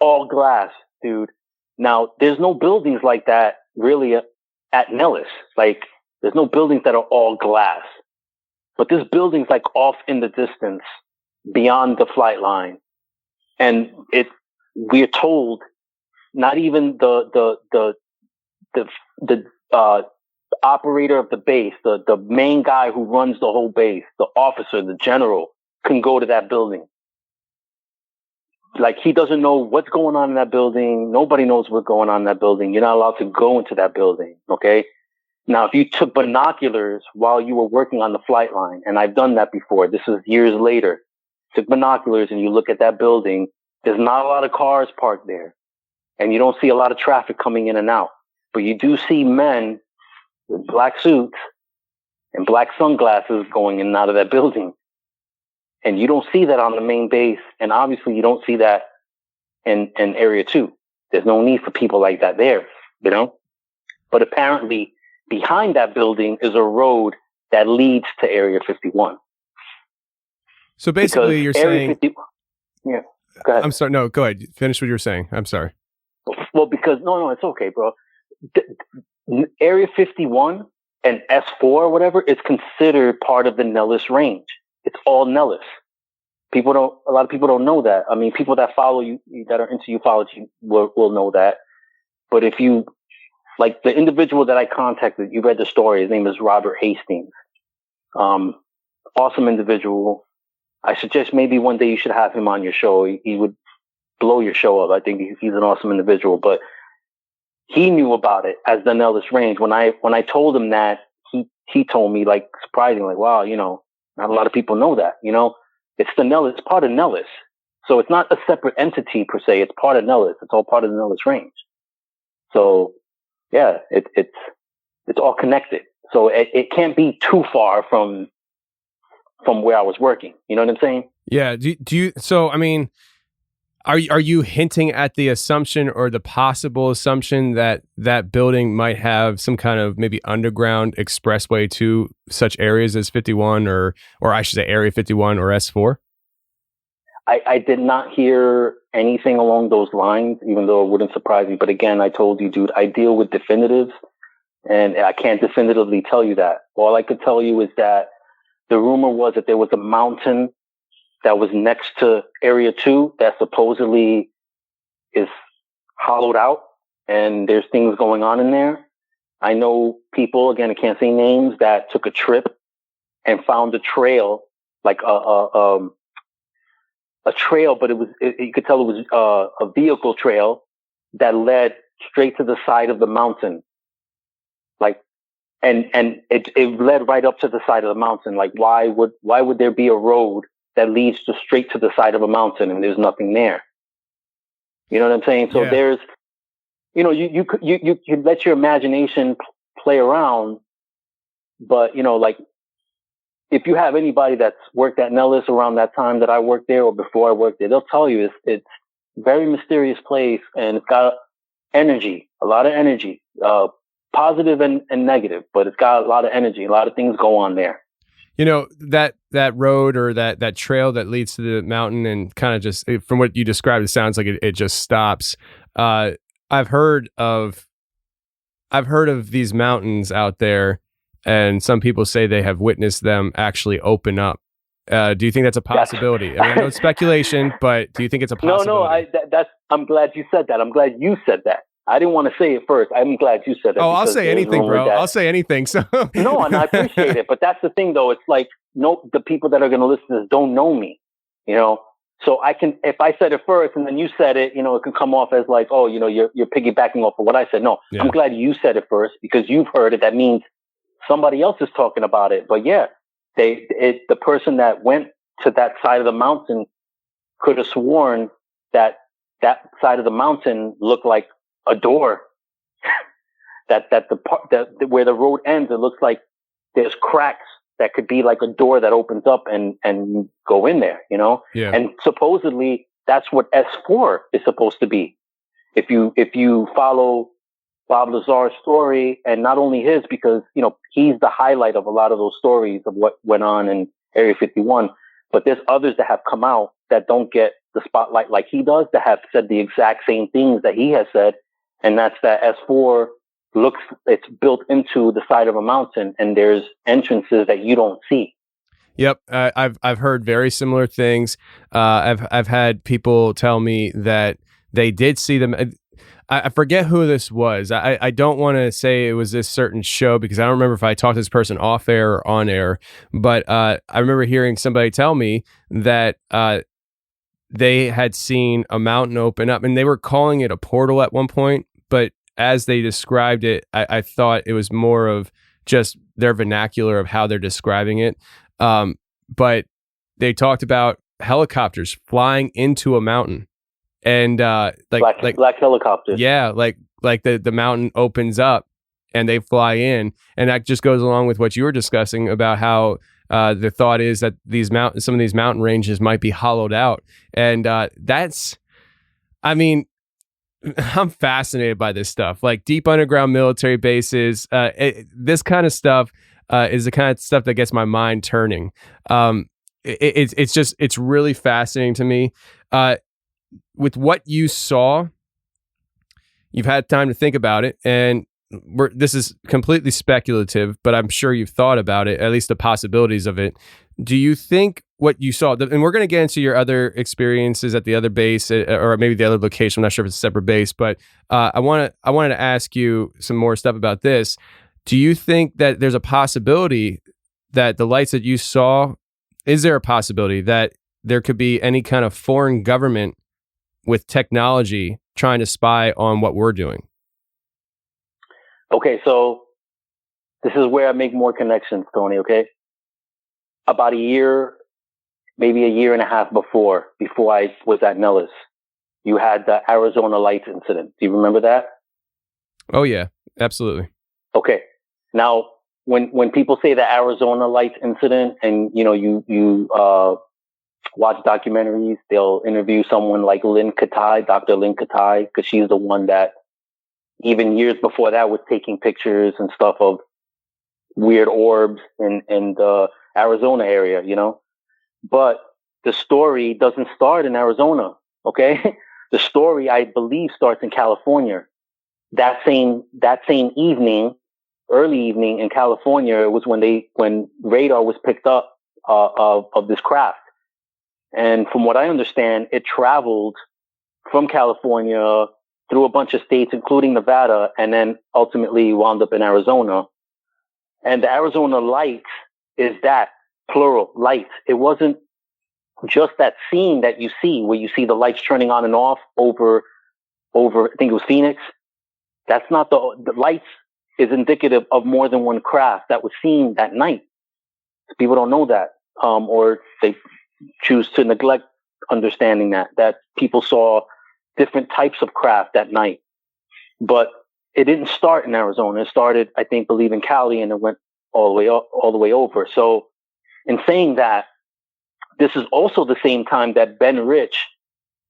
all glass, dude. Now, there's no buildings like that really at Nellis. Like, there's no buildings that are all glass. But this building's like off in the distance, beyond the flight line. And we're told, not even the operator of the base, the main guy who runs the whole base, the officer, the general, can go to that building. Like, he doesn't know what's going on in that building. Nobody knows what's going on in that building. You're not allowed to go into that building. Okay. Now, if you took binoculars while you were working on the flight line, and I've done that before, this is years later, took binoculars and you look at that building, there's not a lot of cars parked there. and you don't see a lot of traffic coming in and out. But you do see men with black suits and black sunglasses going in and out of that building. And you don't see that on the main base. And obviously you don't see that in Area 2. There's no need for people like that there, you know? But apparently behind that building is a road that leads to Area 51. So basically you're saying... Yeah, go ahead. I'm sorry. No, go ahead. Finish what you were saying. I'm sorry. Well, because... No, it's okay, bro. Area 51 and S4 or whatever is considered part of the Nellis range. It's all Nellis. A lot of people don't know that. I mean, people that follow you, that are into ufology will know that. But if you, like the individual that I contacted, you read the story, his name is Robert Hastings. Awesome individual. I suggest maybe one day you should have him on your show. He would blow your show up. I think he's an awesome individual, but he knew about it as the Nellis range. When I told him that, he told me, like, surprisingly, like, wow, you know, not a lot of people know that, you know, it's the Nellis, it's part of Nellis. So it's not a separate entity per se. It's part of Nellis. It's all part of the Nellis range. So yeah, it's all connected. So it can't be too far from where I was working. You know what I'm saying? Yeah. Do you, so, I mean, are you hinting at the assumption or the possible assumption that that building might have some kind of maybe underground expressway to such areas as 51 or I should say Area 51 or S4? I did not hear anything along those lines, even though it wouldn't surprise me. But again, I told you, dude, I deal with definitives and I can't definitively tell you that. All I could tell you is that the rumor was that there was a mountain that was next to Area 2 that supposedly is hollowed out and there's things going on in there. I know people, again, I can't say names, that took a trip and found a trail, like a trail, but you could tell it was a vehicle trail that led straight to the side of the mountain. Like, and it led right up to the side of the mountain. Like, why would there be a road that leads straight to the side of a mountain and there's nothing there? You know what I'm saying? So there's, you know, you let your imagination play around, but, you know, like, if you have anybody that's worked at Nellis around that time that I worked there or before I worked there, they'll tell you it's a very mysterious place and it's got energy, a lot of energy, positive and negative, but it's got a lot of energy, a lot of things go on there. You know, that road or that trail that leads to the mountain and kind of just, from what you described, it sounds like it just stops. I've heard of these mountains out there, and some people say they have witnessed them actually open up. Do you think that's a possibility? I mean, I know it's speculation, but do you think it's a possibility? No, I'm glad you said that. I'm glad you said that. I didn't want to say it first. I'm glad you said that. Oh, I'll say anything, bro. I'll say anything. So no, and I appreciate it. But that's the thing, though. It's like, the people that are going to listen to this don't know me, you know. So I can, if I said it first and then you said it, you know, it can come off as like, oh, you know, you're piggybacking off of what I said. No, yeah. I'm glad you said it first because you've heard it. That means somebody else is talking about it. But yeah, the person that went to that side of the mountain could have sworn that side of the mountain looked like a door. that the part that where the road ends, it looks like there's cracks that could be like a door that opens up and go in there, you know? Yeah. And supposedly that's what S4 is supposed to be. If you follow Bob Lazar's story, and not only his, because, you know, he's the highlight of a lot of those stories of what went on in Area 51, but there's others that have come out that don't get the spotlight like he does, that have said the exact same things that he has said. And that's that S4 it's built into the side of a mountain and there's entrances that you don't see. Yep. I've heard very similar things. I've had people tell me that they did see them. I forget who this was. I don't want to say it was this certain show because I don't remember if I talked to this person off air or on air, but I remember hearing somebody tell me that they had seen a mountain open up, and they were calling it a portal at one point, but as they described it, I thought it was more of just their vernacular of how they're describing it. But they talked about helicopters flying into a mountain and black helicopters. Yeah, like the mountain opens up and they fly in, and that just goes along with what you were discussing about how the thought is that some of these mountain ranges might be hollowed out, and I'm fascinated by this stuff, like deep underground military bases. This kind of stuff is the kind of stuff that gets my mind turning. It's really fascinating to me. With what you saw, you've had time to think about it, and this is completely speculative, but I'm sure you've thought about it, at least the possibilities of it. Do you think what you saw, and we're going to get into your other experiences at the other base, or maybe the other location, I'm not sure if it's a separate base, but I wanted to ask you some more stuff about this. Do you think that there's a possibility that the lights that you saw, is there a possibility that there could be any kind of foreign government with technology trying to spy on what we're doing? Okay, so this is where I make more connections, Tony, okay? About a year, maybe a year and a half before I was at Nellis, you had the Arizona Lights incident. Do you remember that? Oh, yeah, absolutely. Okay. Now, when people say the Arizona Lights incident, and you watch documentaries, they'll interview someone like Dr. Lynn Katai, because she's the one that even years before that was taking pictures and stuff of weird orbs in the Arizona area, But the story doesn't start in Arizona, okay? The story, I believe, starts in California. That same evening, early evening in California, it was when radar was picked up of this craft. And from what I understand, it traveled from California through a bunch of states, including Nevada, and then ultimately wound up in Arizona. And the Arizona Lights is that, plural, lights. It wasn't just that scene that you see, where you see the lights turning on and off over, I think it was Phoenix. That's not the lights is indicative of more than one craft that was seen that night. People don't know that, or they choose to neglect understanding that people saw different types of craft that night. But it didn't start in Arizona. It started, I believe in Cali, and it went all the way over. So in saying that, this is also the same time that Ben Rich,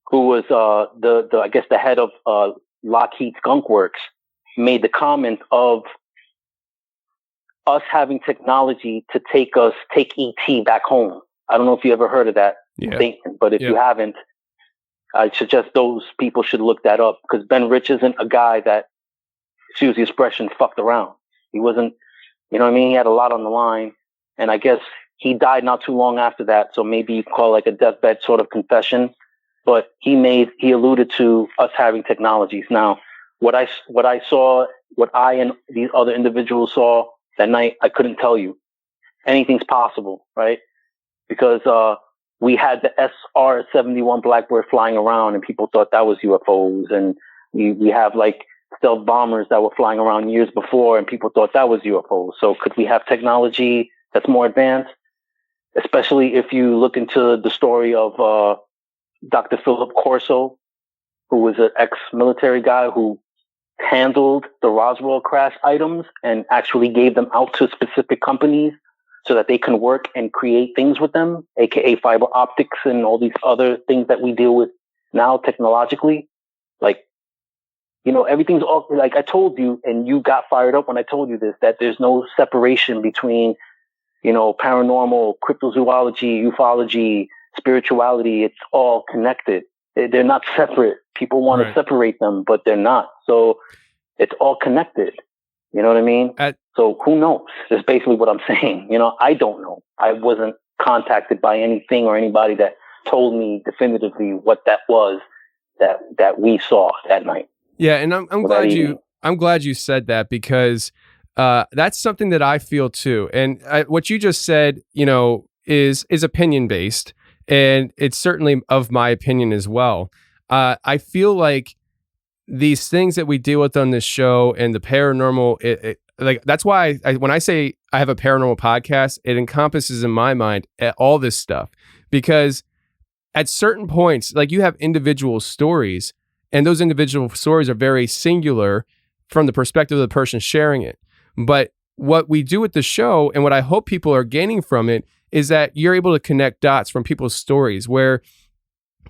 who was the head of Lockheed Skunk Works, made the comment of us having technology to take ET back home. I don't know if you ever heard of that statement, but if you haven't, I suggest those people should look that up, because Ben Rich isn't a guy that, excuse the expression, fucked around. He wasn't, He had a lot on the line, and I guess he died not too long after that. So maybe you call it like a deathbed sort of confession, but he alluded to us having technologies. Now, what I saw, what I and these other individuals saw that night, I couldn't tell you. Anything's possible, right? Because, we had the SR-71 Blackbird flying around, and people thought that was UFOs. And we have like stealth bombers that were flying around years before, and people thought that was UFOs. So could we have technology that's more advanced? Especially if you look into the story of Dr. Philip Corso, who was an ex-military guy who handled the Roswell crash items and actually gave them out to specific companies so that they can work and create things with them, aka fiber optics and all these other things that we deal with now technologically. Like, everything's all, like I told you, and you got fired up when I told you this, that there's no separation between, paranormal, cryptozoology, ufology, spirituality. It's all connected. They're not separate. People want to separate them, but they're not. So it's all connected. You know what I mean? So who knows? That's basically what I'm saying. I don't know. I wasn't contacted by anything or anybody that told me definitively what that was that we saw that night. Yeah, and I'm glad you said that, because that's something that I feel too. And what you just said, is opinion based, and it's certainly of my opinion as well. I feel like these things that we deal with on this show and the paranormal, that's why when I say I have a paranormal podcast, it encompasses in my mind all this stuff, because at certain points, like you have individual stories, and those individual stories are very singular from the perspective of the person sharing it. But what we do with the show, and what I hope people are gaining from it, is that you're able to connect dots from people's stories, where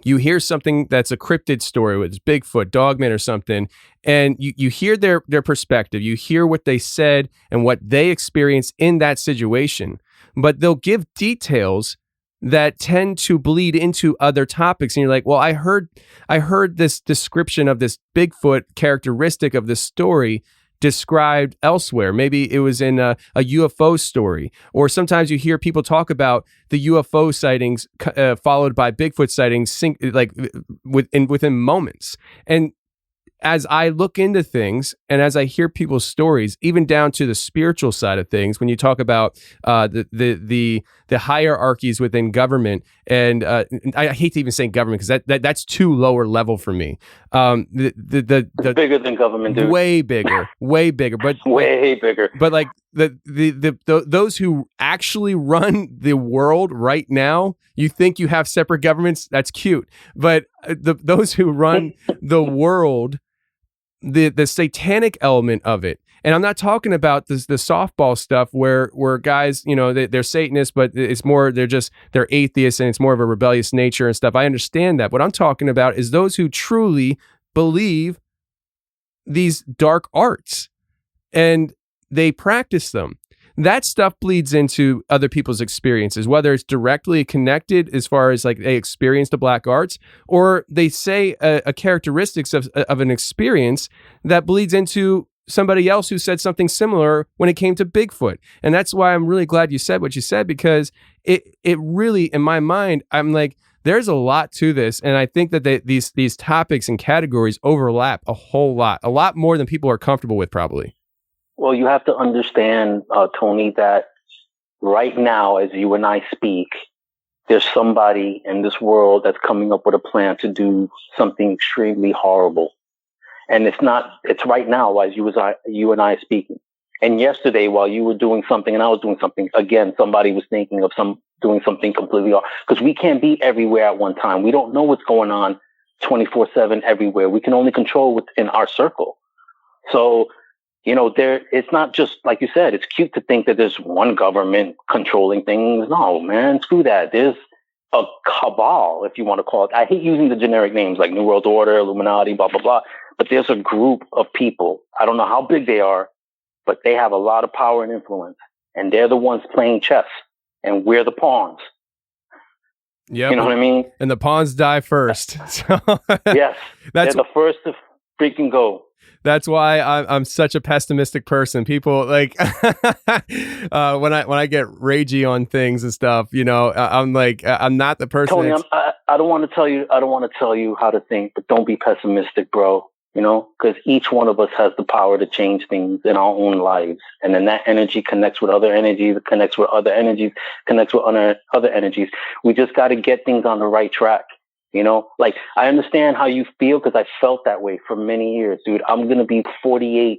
you hear something that's a cryptid story, with Bigfoot, Dogman, or something, and you hear their perspective, you hear what they said and what they experienced in that situation, but they'll give details that tend to bleed into other topics. And you're like, well, I heard this description of this Bigfoot characteristic of this story described elsewhere. Maybe it was in a UFO story, or sometimes you hear people talk about the UFO sightings followed by Bigfoot sightings, within moments. And as I look into things and as I hear people's stories, even down to the spiritual side of things, when you talk about the hierarchies within government, and I hate to even say government because that's too lower level for me. The bigger than government, dude. Way bigger, but way bigger. But like those who actually run the world right now, you think you have separate governments? That's cute, but those who run the world. The satanic element of it, and I'm not talking about the softball stuff where guys, they're Satanists, but it's more they're atheists and it's more of a rebellious nature and stuff. I understand that. What I'm talking about is those who truly believe these dark arts and they practice them. That stuff bleeds into other people's experiences, whether it's directly connected as far as like they experienced the black arts, or they say a characteristics of an experience that bleeds into somebody else who said something similar when it came to Bigfoot. And that's why I'm really glad you said what you said, because it really, in my mind, I'm like, there's a lot to this. And I think that these topics and categories overlap a whole lot, a lot more than people are comfortable with probably. Well, you have to understand, Tony, that right now, as you and I speak, there's somebody in this world that's coming up with a plan to do something extremely horrible. And it's right now while you and I speaking. And yesterday, while you were doing something and I was doing something, again, somebody was thinking of doing something completely off. Because we can't be everywhere at one time. We don't know what's going on 24/7 everywhere. We can only control within our circle. So, it's not just, like you said, it's cute to think that there's one government controlling things. No, man, screw that. There's a cabal, if you want to call it. I hate using the generic names like New World Order, Illuminati, blah, blah, blah. But there's a group of people. I don't know how big they are, but they have a lot of power and influence. And they're the ones playing chess. And we're the pawns. Yep. You know what I mean? And the pawns die first. So yes. They're the first to freaking go. That's why I'm such a pessimistic person. People like when I get ragey on things and stuff, I'm like, I'm not the person. Tony, I don't want to tell you how to think, but don't be pessimistic, bro. Because each one of us has the power to change things in our own lives, and then that energy connects with other energies, connects with other energies, connects with other energies. We just got to get things on the right track. Like, I understand how you feel because I felt that way for many years, dude. I'm going to be 48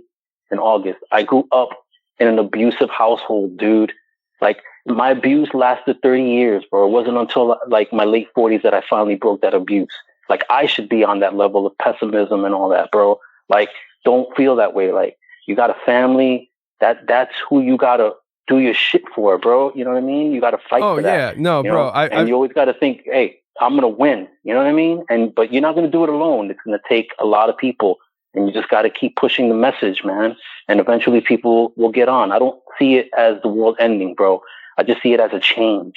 in August. I grew up in an abusive household, dude. Like, my abuse lasted 30 years, bro. It wasn't until like my late 40s that I finally broke that abuse. Like, I should be on that level of pessimism and all that, bro. Like, don't feel that way. Like, you got a family. That's who you got to do your shit for, bro. You know what I mean? You got to fight for that. Oh, yeah. No, bro. And you always got to think, hey, I'm going to win. You know what I mean? But you're not going to do it alone. It's going to take a lot of people, and you just got to keep pushing the message, man. And eventually people will get on. I don't see it as the world ending, bro. I just see it as a change.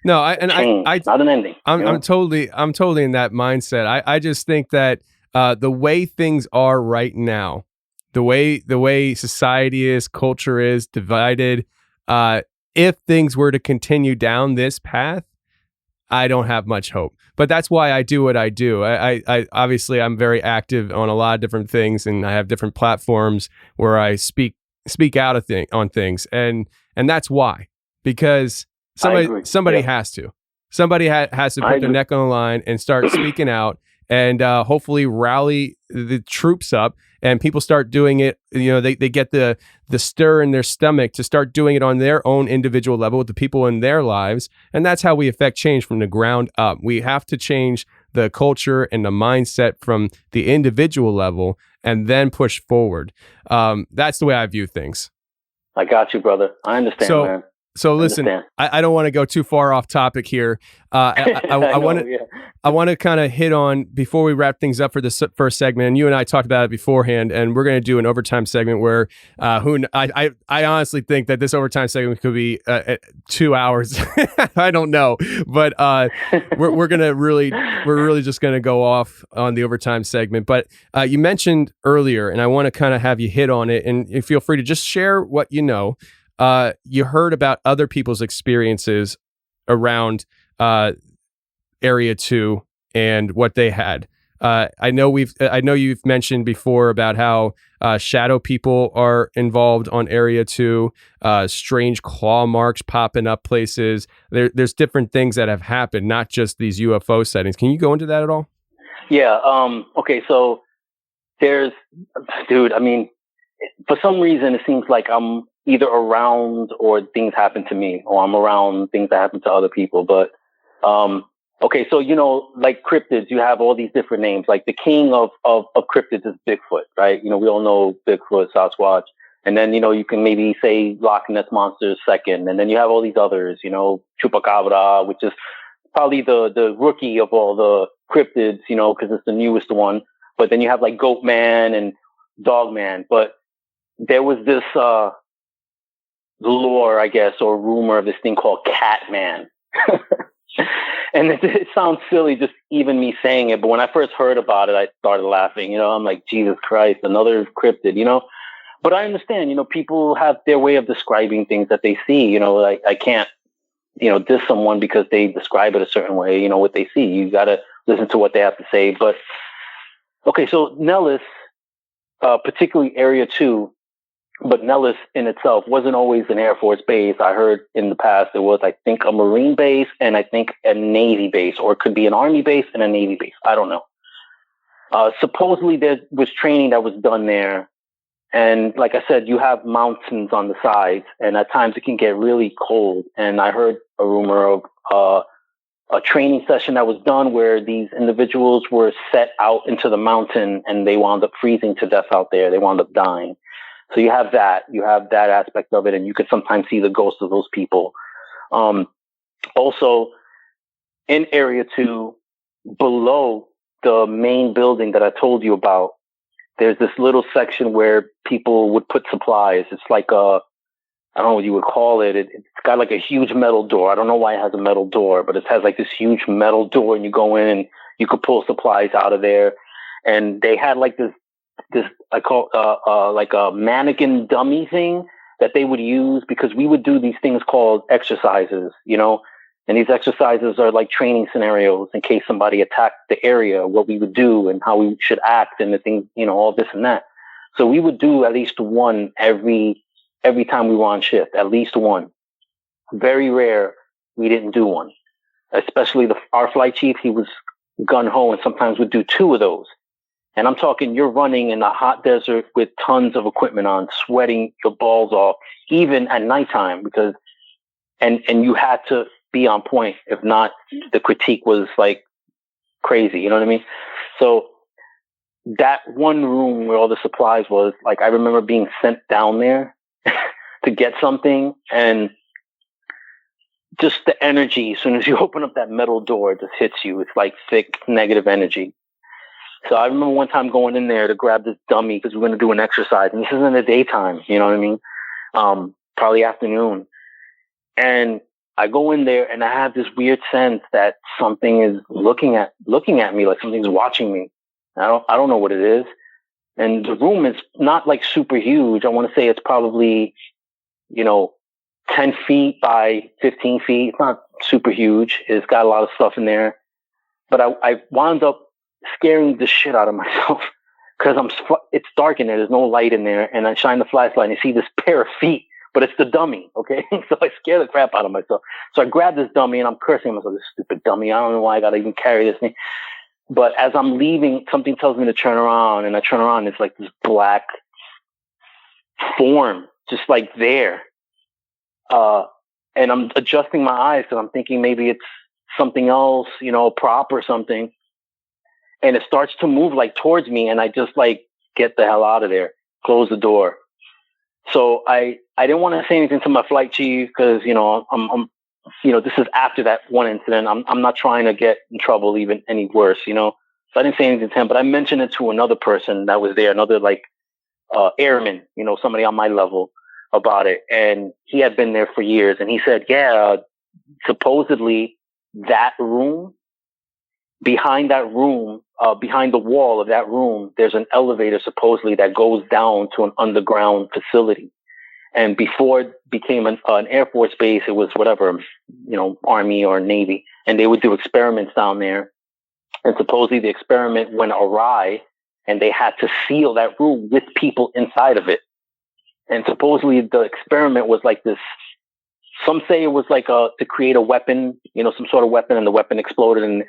No, not an ending. I'm totally in that mindset. I just think that the way things are right now, the way society is, culture is divided, if things were to continue down this path, I don't have much hope. But that's why I do what I do. I obviously I'm very active on a lot of different things, and I have different platforms where I speak out on things, and that's why, because somebody has to. Somebody has to put their neck on the line and start speaking out, and hopefully rally the troops up and people start doing it, they get the stir in their stomach to start doing it on their own individual level with the people in their lives. And that's how we affect change from the ground up. We have to change the culture and the mindset from the individual level and then push forward. That's the way I view things. I got you, brother. I understand, man. So listen, I don't want to go too far off topic here. I want to kind of hit on, before we wrap things up for this first segment, and you and I talked about it beforehand, and we're going to do an overtime segment where I honestly think that this overtime segment could be 2 hours. I don't know, but we're really just going to go off on the overtime segment. But you mentioned earlier, and I want to kind of have you hit on it, and feel free to just share what you know. You heard about other people's experiences around Area 2 and what they had. I know you've mentioned before about how shadow people are involved on Area 2, strange claw marks popping up places. There's different things that have happened, not just these UFO sightings. Can you go into that at all? Yeah. Okay. So I mean, for some reason, it seems like I'm either around or things happen to me, or I'm around things that happen to other people. But, okay. So, like cryptids, you have all these different names. Like the king of cryptids is Bigfoot, right? We all know Bigfoot, Sasquatch. And then, you can maybe say Loch Ness Monster is second. And then you have all these others, Chupacabra, which is probably the rookie of all the cryptids, because it's the newest one. But then you have like Goat Man and Dog Man. But there was this, lore, I guess, or rumor of this thing called Catman. And it sounds silly, just even me saying it. But when I first heard about it, I started laughing. I'm like, Jesus Christ, another cryptid, But I understand, people have their way of describing things that they see. I can't, diss someone because they describe it a certain way, what they see. You got to listen to what they have to say. But, okay, so Nellis, particularly Area 2, but Nellis in itself wasn't always an Air Force base. I heard in the past it was, I think, a Marine base and I think a Navy base, or it could be an Army base and a Navy base. I don't know. Supposedly there was training that was done there. And like I said, you have mountains on the sides, and at times it can get really cold. And I heard a rumor of a training session that was done where these individuals were set out into the mountain and they wound up freezing to death out there. They wound up dying. So you have that aspect of it, and you could sometimes see the ghosts of those people. Also, in Area 2, below the main building that I told you about, there's this little section where people would put supplies. It's like I don't know what you would call it. It's got like a huge metal door. I don't know why it has a metal door, but it has like this huge metal door, and you go in and you could pull supplies out of there. And they had like this I call like a mannequin dummy thing that they would use, because we would do these things called exercises, and these exercises are like training scenarios in case somebody attacked the area, what we would do and how we should act and the things, all this and that. So we would do at least one every time we were on shift, at least one. Very rare we didn't do one, especially our flight chief. He was gung-ho and sometimes would do 2 of those. And I'm talking, you're running in the hot desert with tons of equipment on, sweating your balls off, even at nighttime, because, and you had to be on point. If not, the critique was like crazy. You know what I mean? So that one room where all the supplies was, like, I remember being sent down there to get something, and just the energy, as soon as you open up that metal door, it just hits you. It's like thick negative energy. So I remember one time going in there to grab this dummy because we were going to do an exercise. And this is in the daytime, you know what I mean? Probably afternoon. And I go in there and I have this weird sense that something is looking at me, like something's watching me. I don't know what it is. And the room is not like super huge. I want to say it's probably, 10 feet by 15 feet. It's not super huge. It's got a lot of stuff in there. But I wound up scaring the shit out of myself because it's dark in there. There's no light in there. And I shine the flashlight and I see this pair of feet, but it's the dummy. Okay. So I scare the crap out of myself. So I grab this dummy and I'm cursing myself, this stupid dummy. I don't know why I got to even carry this thing. But as I'm leaving, something tells me to turn around, and I turn around. It's like this black form, just like there. And I'm adjusting my eyes, and I'm thinking maybe it's something else, you know, a prop or something. And it starts to move like towards me, and I just like get the hell out of there, close the door. So I didn't want to say anything to my flight chief because, you know, I'm you know, this is after that one incident. I'm not trying to get in trouble even any worse, you know. So I didn't say anything to him, but I mentioned it to another person that was there, another like airman, you know, somebody on my level about it. And he had been there for years, and he said, yeah, supposedly that room, behind that room, behind the wall of that room, there's an elevator supposedly that goes down to an underground facility. And before it became an Air Force Base, it was whatever, you know, Army or Navy. And they would do experiments down there. And supposedly the experiment went awry, and they had to seal that room with people inside of it. And supposedly the experiment was like this. Some say it was like to create a weapon, you know, some sort of weapon, and the weapon exploded, and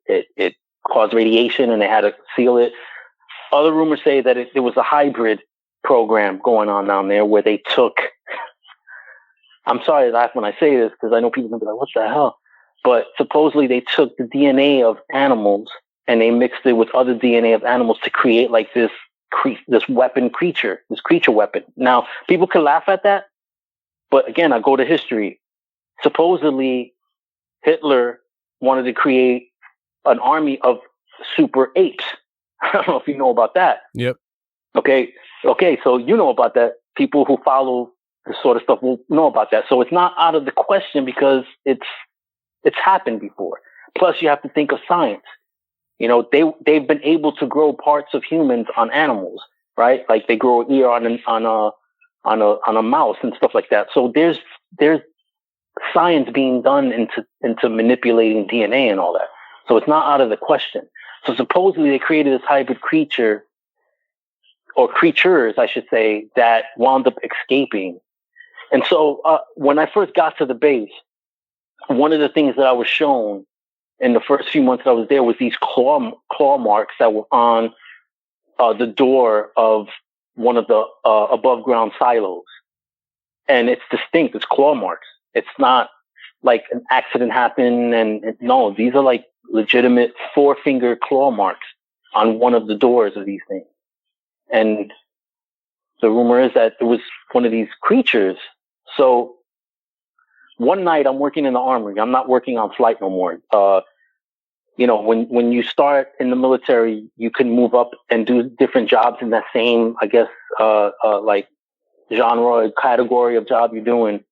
it caused radiation, and they had to seal it. Other rumors say that it was a hybrid program going on down there where they took, I'm sorry to laugh when I say this because I know people can be like, what the hell? But supposedly they took the DNA of animals and they mixed it with other DNA of animals to create like this weapon creature, this creature weapon. Now, people can laugh at that, but again, I go to history. Supposedly, Hitler wanted to create an army of super apes. I don't know if you know about that. Yep. Okay, so you know about that. People who follow this sort of stuff will know about that. So it's not out of the question because it's happened before. Plus, you have to think of science. You know, they've been able to grow parts of humans on animals, right? Like they grow an ear on a mouse and stuff like that. So there's science being done into manipulating DNA and all that. So it's not out of the question. So supposedly they created this hybrid creature, or creatures, I should say, that wound up escaping. And so when I first got to the base, one of the things that I was shown in the first few months that I was there was these claw marks that were on the door of one of the above ground silos. And it's distinct. It's claw marks. It's not like an accident happened. And no, these are like legitimate 4-finger claw marks on one of the doors of these things. And the rumor is that it was one of these creatures. So one night I'm working in the armory. I'm not working on flight no more. You know, when you start in the military, you can move up and do different jobs in that same, I guess, like genre, category of job you're doing.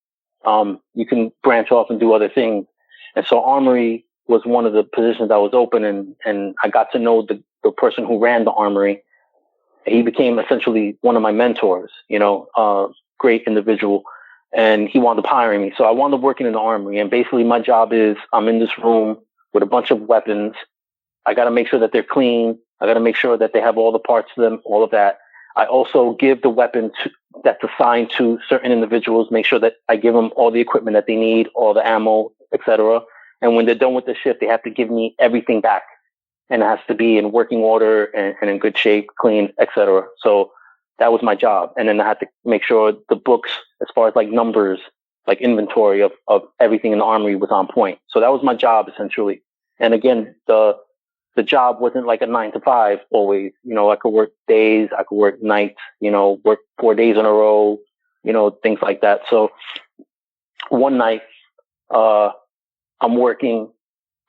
You can branch off and do other things. And so armory was one of the positions that was open, and I got to know the person who ran the armory. He became essentially one of my mentors, you know, great individual. And he wound up hiring me. So I wound up working in the armory. And basically my job is I'm in this room with a bunch of weapons. I got to make sure that they're clean. I got to make sure that they have all the parts to them, all of that. I also give the weapon that's assigned to certain individuals, make sure that I give them all the equipment that they need, all the ammo, etc. And when they're done with the shift, they have to give me everything back. And it has to be in working order and in good shape, clean, etc. So that was my job. And then I had to make sure the books, as far as like numbers, like inventory of everything in the armory was on point. So that was my job essentially. And again, the job wasn't like a 9 to 5 always. You know, I could work days, I could work nights, you know, work 4 days in a row, you know, things like that. So one night, I'm working,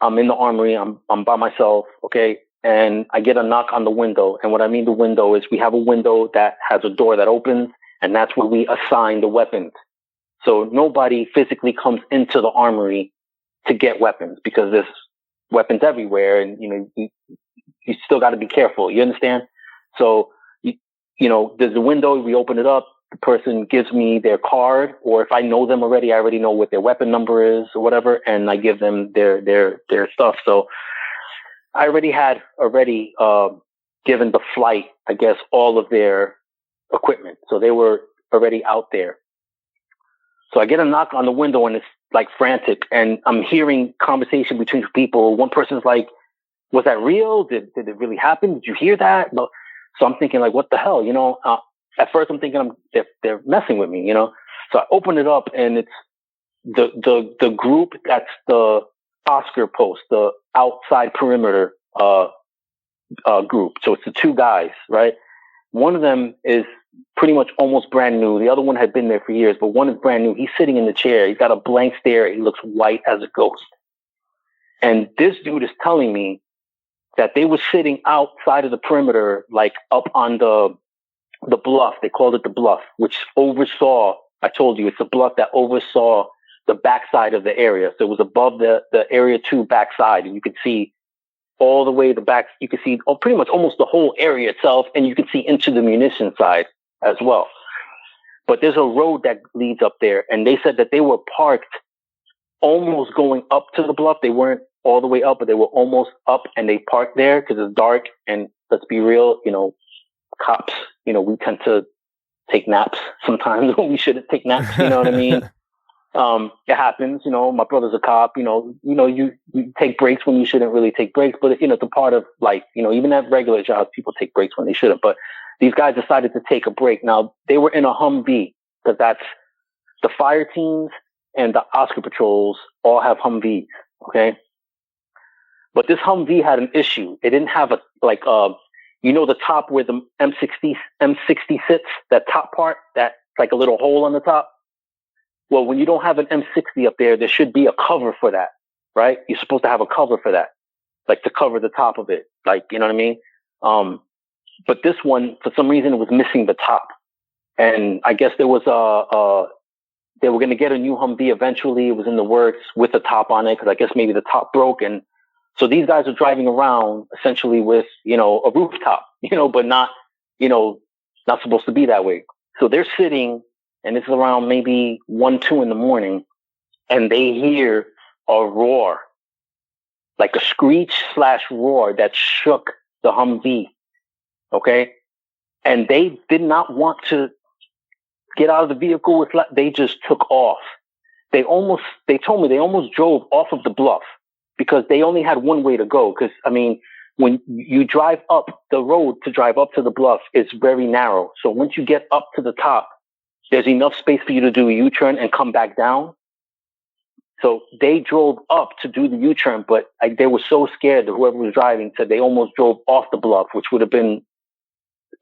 I'm in the armory, I'm by myself, okay? And I get a knock on the window. And what I mean the window is we have a window that has a door that opens, and that's where we assign the weapons. So nobody physically comes into the armory to get weapons because there's weapons everywhere, and you know you still got to be careful. You understand? So you know there's a window. We open it up. The person gives me their card, or if I know them already, I already know what their weapon number is or whatever, and I give them their stuff. So I already had given the flight, I guess, all of their equipment. So they were already out there. So I get a knock on the window and it's like frantic, and I'm hearing conversation between people. One person's like, was that real? Did it really happen? Did you hear that? No. So I'm thinking like, what the hell? At first I'm thinking they're messing with me, So I open it up and it's the group that's the Oscar post, the outside perimeter group. So it's the two guys, right? One of them is pretty much almost brand new. The other one had been there for years, but one is brand new. He's sitting in the chair. He's got a blank stare. He looks white as a ghost. And this dude is telling me that they were sitting outside of the perimeter, like up on the bluff. They called it the bluff, which oversaw, I told you, it's a bluff that oversaw the backside of the area. So it was above the Area 2 backside, and you could see all the way the back. You could see pretty much almost the whole area itself, and you could see into the munition side as well. But there's a road that leads up there, and they said that they were parked almost going up to the bluff. They weren't all the way up, but they were almost up, and they parked there because it's dark. And let's be real, cops, we tend to take naps sometimes when we shouldn't take naps. You know what I mean? It happens, my brother's a cop, you take breaks when you shouldn't really take breaks, but it's a part of life, even at regular jobs, people take breaks when they shouldn't, but these guys decided to take a break. Now they were in a Humvee because that's the fire teams and the Oscar patrols all have Humvees. Okay. But this Humvee had an issue. It didn't have the top where the M60 sits, that top part, that's like a little hole on the top. Well, when you don't have an M60 up there should be a cover for that, right? You're supposed to have a cover for that, like to cover the top of it. Like, you know what I mean? But this one, for some reason, it was missing the top. And I guess there was they were going to get a new Humvee eventually. It was in the works with the top on it because I guess maybe the top broke. And so these guys are driving around essentially with, a rooftop, but not supposed to be that way. So they're sitting, and it's around maybe 1, 2 in the morning, and they hear a roar, like a screech/roar that shook the Humvee. Okay. And they did not want to get out of the vehicle they just took off. They told me they almost drove off of the bluff because they only had one way to go. Cause when you drive up the road to drive up to the bluff, it's very narrow. So once you get up to the top, there's enough space for you to do a U-turn and come back down. So they drove up to do the U-turn, but they were so scared that whoever was driving said they almost drove off the bluff, which would have been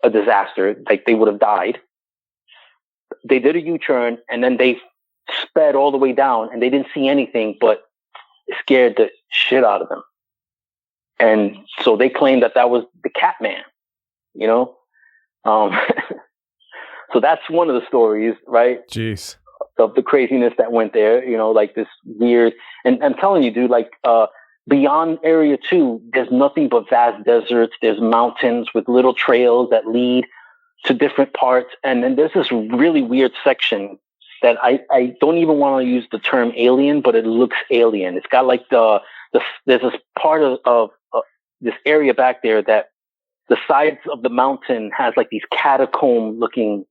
a disaster. Like they would have died. They did a U-turn and then they sped all the way down and they didn't see anything, but it scared the shit out of them. And so they claimed that was the Catman, So that's one of the stories, right? Jeez. Of the craziness that went there, like this weird, and I'm telling you, dude, like, beyond Area 2, there's nothing but vast deserts. There's mountains with little trails that lead to different parts. And then there's this really weird section that I don't even want to use the term alien, but it looks alien. It's got like there's this part of this area back there that the sides of the mountain has like these catacomb looking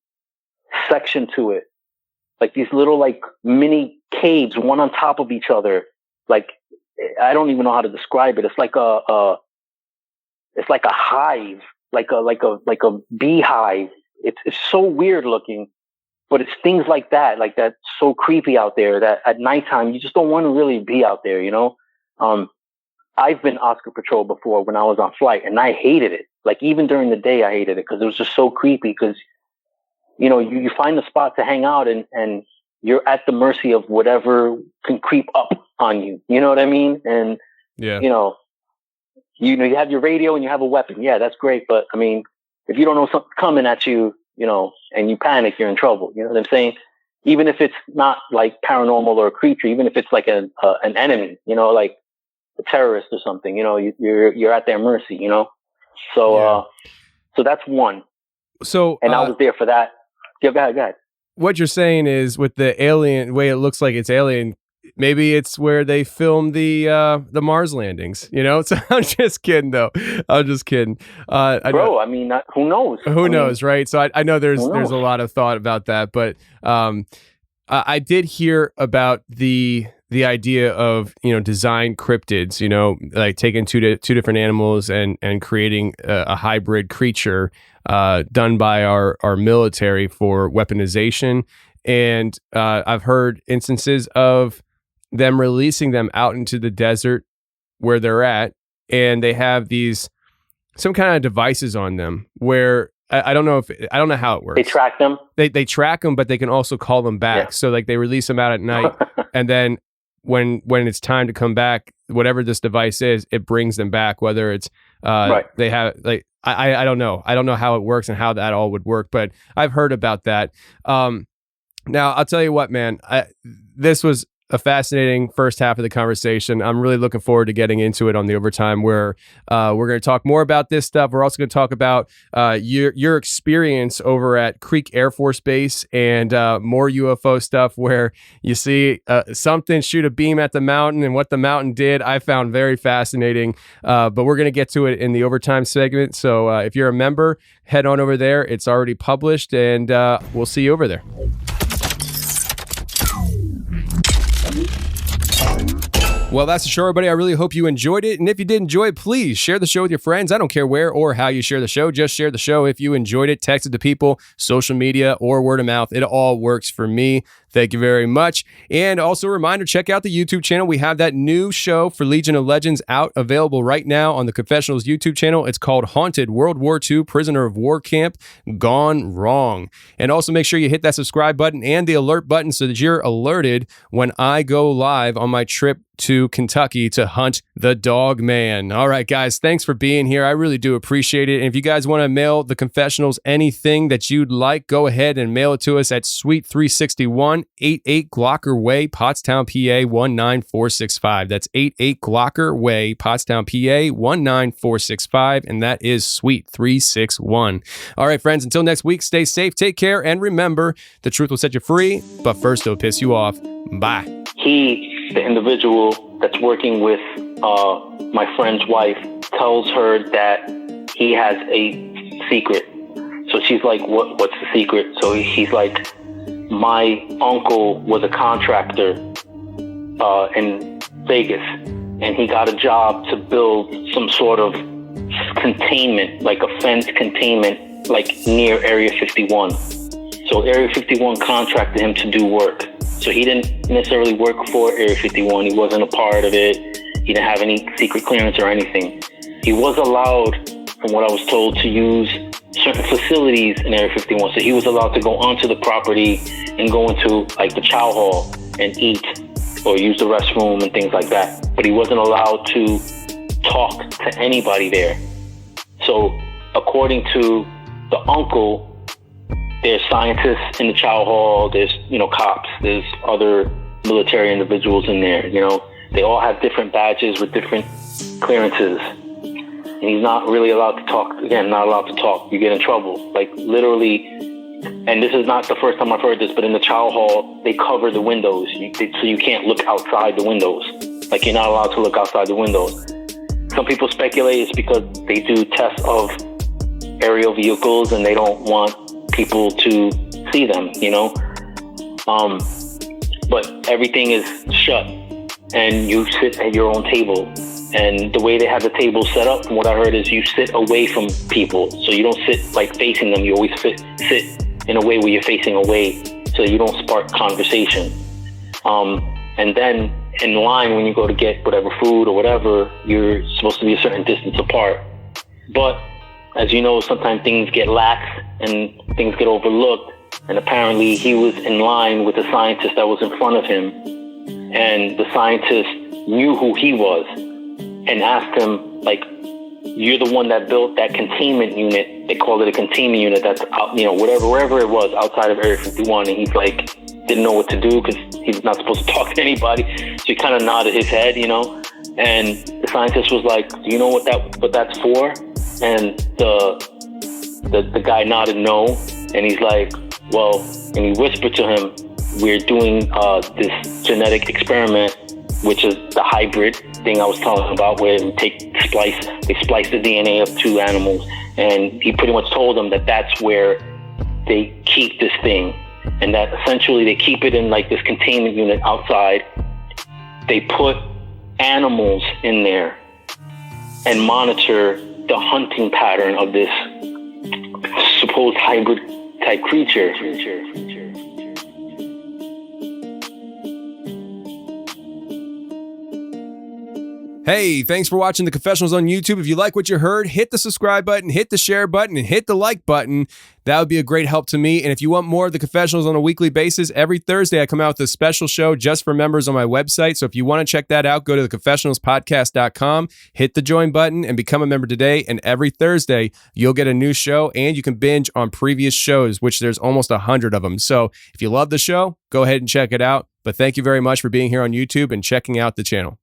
section to it. Like these little like mini caves, one on top of each other. Like, I don't even know how to describe it. It's like a hive, like a beehive. It's so weird looking, but it's things like that so creepy out there that at nighttime you just don't want to really be out there, I've been Oscar Patrol before when I was on flight and I hated it. Like even during the day I hated it because it was just so creepy because, you find a spot to hang out and you're at the mercy of whatever can creep up on you. You know what I mean? And, yeah. You have your radio and you have a weapon. Yeah, that's great. But I mean, if you don't know something coming at you, and you panic, you're in trouble. You know what I'm saying? Even if it's not like paranormal or a creature, even if it's like an enemy, like a terrorist or something, you're at their mercy, So, yeah. So that's one. So, and I was there for that. Yeah, go ahead. What you're saying is with the alien way it looks like it's alien, maybe it's where they filmed the Mars landings, So I'm just kidding though. I'm just kidding. Bro, I mean, who knows? Who knows, right? So I know there's a lot of thought about that, but I did hear about the the idea of, design cryptids, like taking two different animals and creating a hybrid creature done by our military for weaponization. And I've heard instances of them releasing them out into the desert where they're at, and they have some kind of devices on them where I don't know how it works. They track them. They track them, but they can also call them back. Yeah. So like they release them out at night, and then when it's time to come back, whatever this device is, it brings them back. Whether it's they have like I don't know how it works and how that all would work, but I've heard about that. Now I'll tell you what, man, this was a fascinating first half of the conversation. I'm really looking forward to getting into it on the overtime, where we're going to talk more about this stuff. We're also going to talk about your experience over at Creek Air Force Base and more UFO stuff, where you see something shoot a beam at the mountain and what the mountain did. I found very fascinating, but we're going to get to it in the overtime segment. So if you're a member, head on over there. It's already published, and we'll see you over there. Well, that's the show, everybody. I really hope you enjoyed it. And if you did enjoy it, please share the show with your friends. I don't care where or how you share the show. Just share the show. If you enjoyed it, text it to people, social media, or word of mouth. It all works for me. Thank you very much. And also a reminder, check out the YouTube channel. We have that new show for Legion of Legends out, available right now on the Confessionals YouTube channel. It's called Haunted World War II Prisoner of War Camp Gone Wrong. And also make sure you hit that subscribe button and the alert button so that you're alerted when I go live on my trip to Kentucky to hunt the dog man. All right, guys, thanks for being here. I really do appreciate it. And if you guys want to mail the Confessionals anything that you'd like, go ahead and mail it to us at Suite 361, 88 Glocker Way, Pottstown, PA 19465. That's 88 Glocker Way, Pottstown, PA 19465, and that is Suite 361. All right, friends, until next week, stay safe, take care, and remember, the truth will set you free, but first it'll piss you off. Bye. The individual that's working with my friend's wife, tells her that he has a secret. So she's like, what's the secret? So he's like, my uncle was a contractor in Vegas, and he got a job to build some sort of containment, like a fence containment, like near Area 51. So Area 51 contracted him to do work. So he didn't necessarily work for Area 51. He wasn't a part of it. He didn't have any secret clearance or anything. He was allowed, from what I was told, to use certain facilities in Area 51. So he was allowed to go onto the property and go into like the chow hall and eat or use the restroom and things like that. But he wasn't allowed to talk to anybody there. So according to the uncle, there's scientists in the chow hall, there's, cops, there's other military individuals in there, They all have different badges with different clearances. And he's not really allowed to talk. Again, not allowed to talk. You get in trouble. Like, literally, and this is not the first time I've heard this, but in the chow hall, they cover the windows. So you can't look outside the windows. Like, you're not allowed to look outside the windows. Some people speculate it's because they do tests of aerial vehicles and they don't want people to see them, but everything is shut and you sit at your own table. And the way they have the table set up, from what I heard, is you sit away from people. So you don't sit like facing them. You always sit in a way where you're facing away so you don't spark conversation. And then in line, when you go to get whatever food or whatever, you're supposed to be a certain distance apart. But as you know, sometimes things get lax and things get overlooked. And apparently he was in line with a scientist that was in front of him. And the scientist knew who he was and asked him, like, you're the one that built that containment unit. They called it a containment unit that's out, wherever it was outside of Area 51. And he's like, didn't know what to do because he's not supposed to talk to anybody. So he kind of nodded his head, And the scientist was like, do you know what that's for? And the guy nodded no, and he's like, well, and he whispered to him, we're doing this genetic experiment, which is the hybrid thing I was talking about, where they splice the DNA of two animals, and he pretty much told them that that's where they keep this thing, and that essentially they keep it in like this containment unit outside, they put animals in there and monitor the hunting pattern of this supposed hybrid type creature. Hey, thanks for watching the Confessionals on YouTube. If you like what you heard, hit the subscribe button, hit the share button, and hit the like button. That would be a great help to me. And if you want more of the Confessionals on a weekly basis, every Thursday I come out with a special show just for members on my website. So if you want to check that out, go to theconfessionalspodcast.com, hit the join button, and become a member today. And every Thursday, you'll get a new show, and you can binge on previous shows, which there's almost 100 of them. So if you love the show, go ahead and check it out. But thank you very much for being here on YouTube and checking out the channel.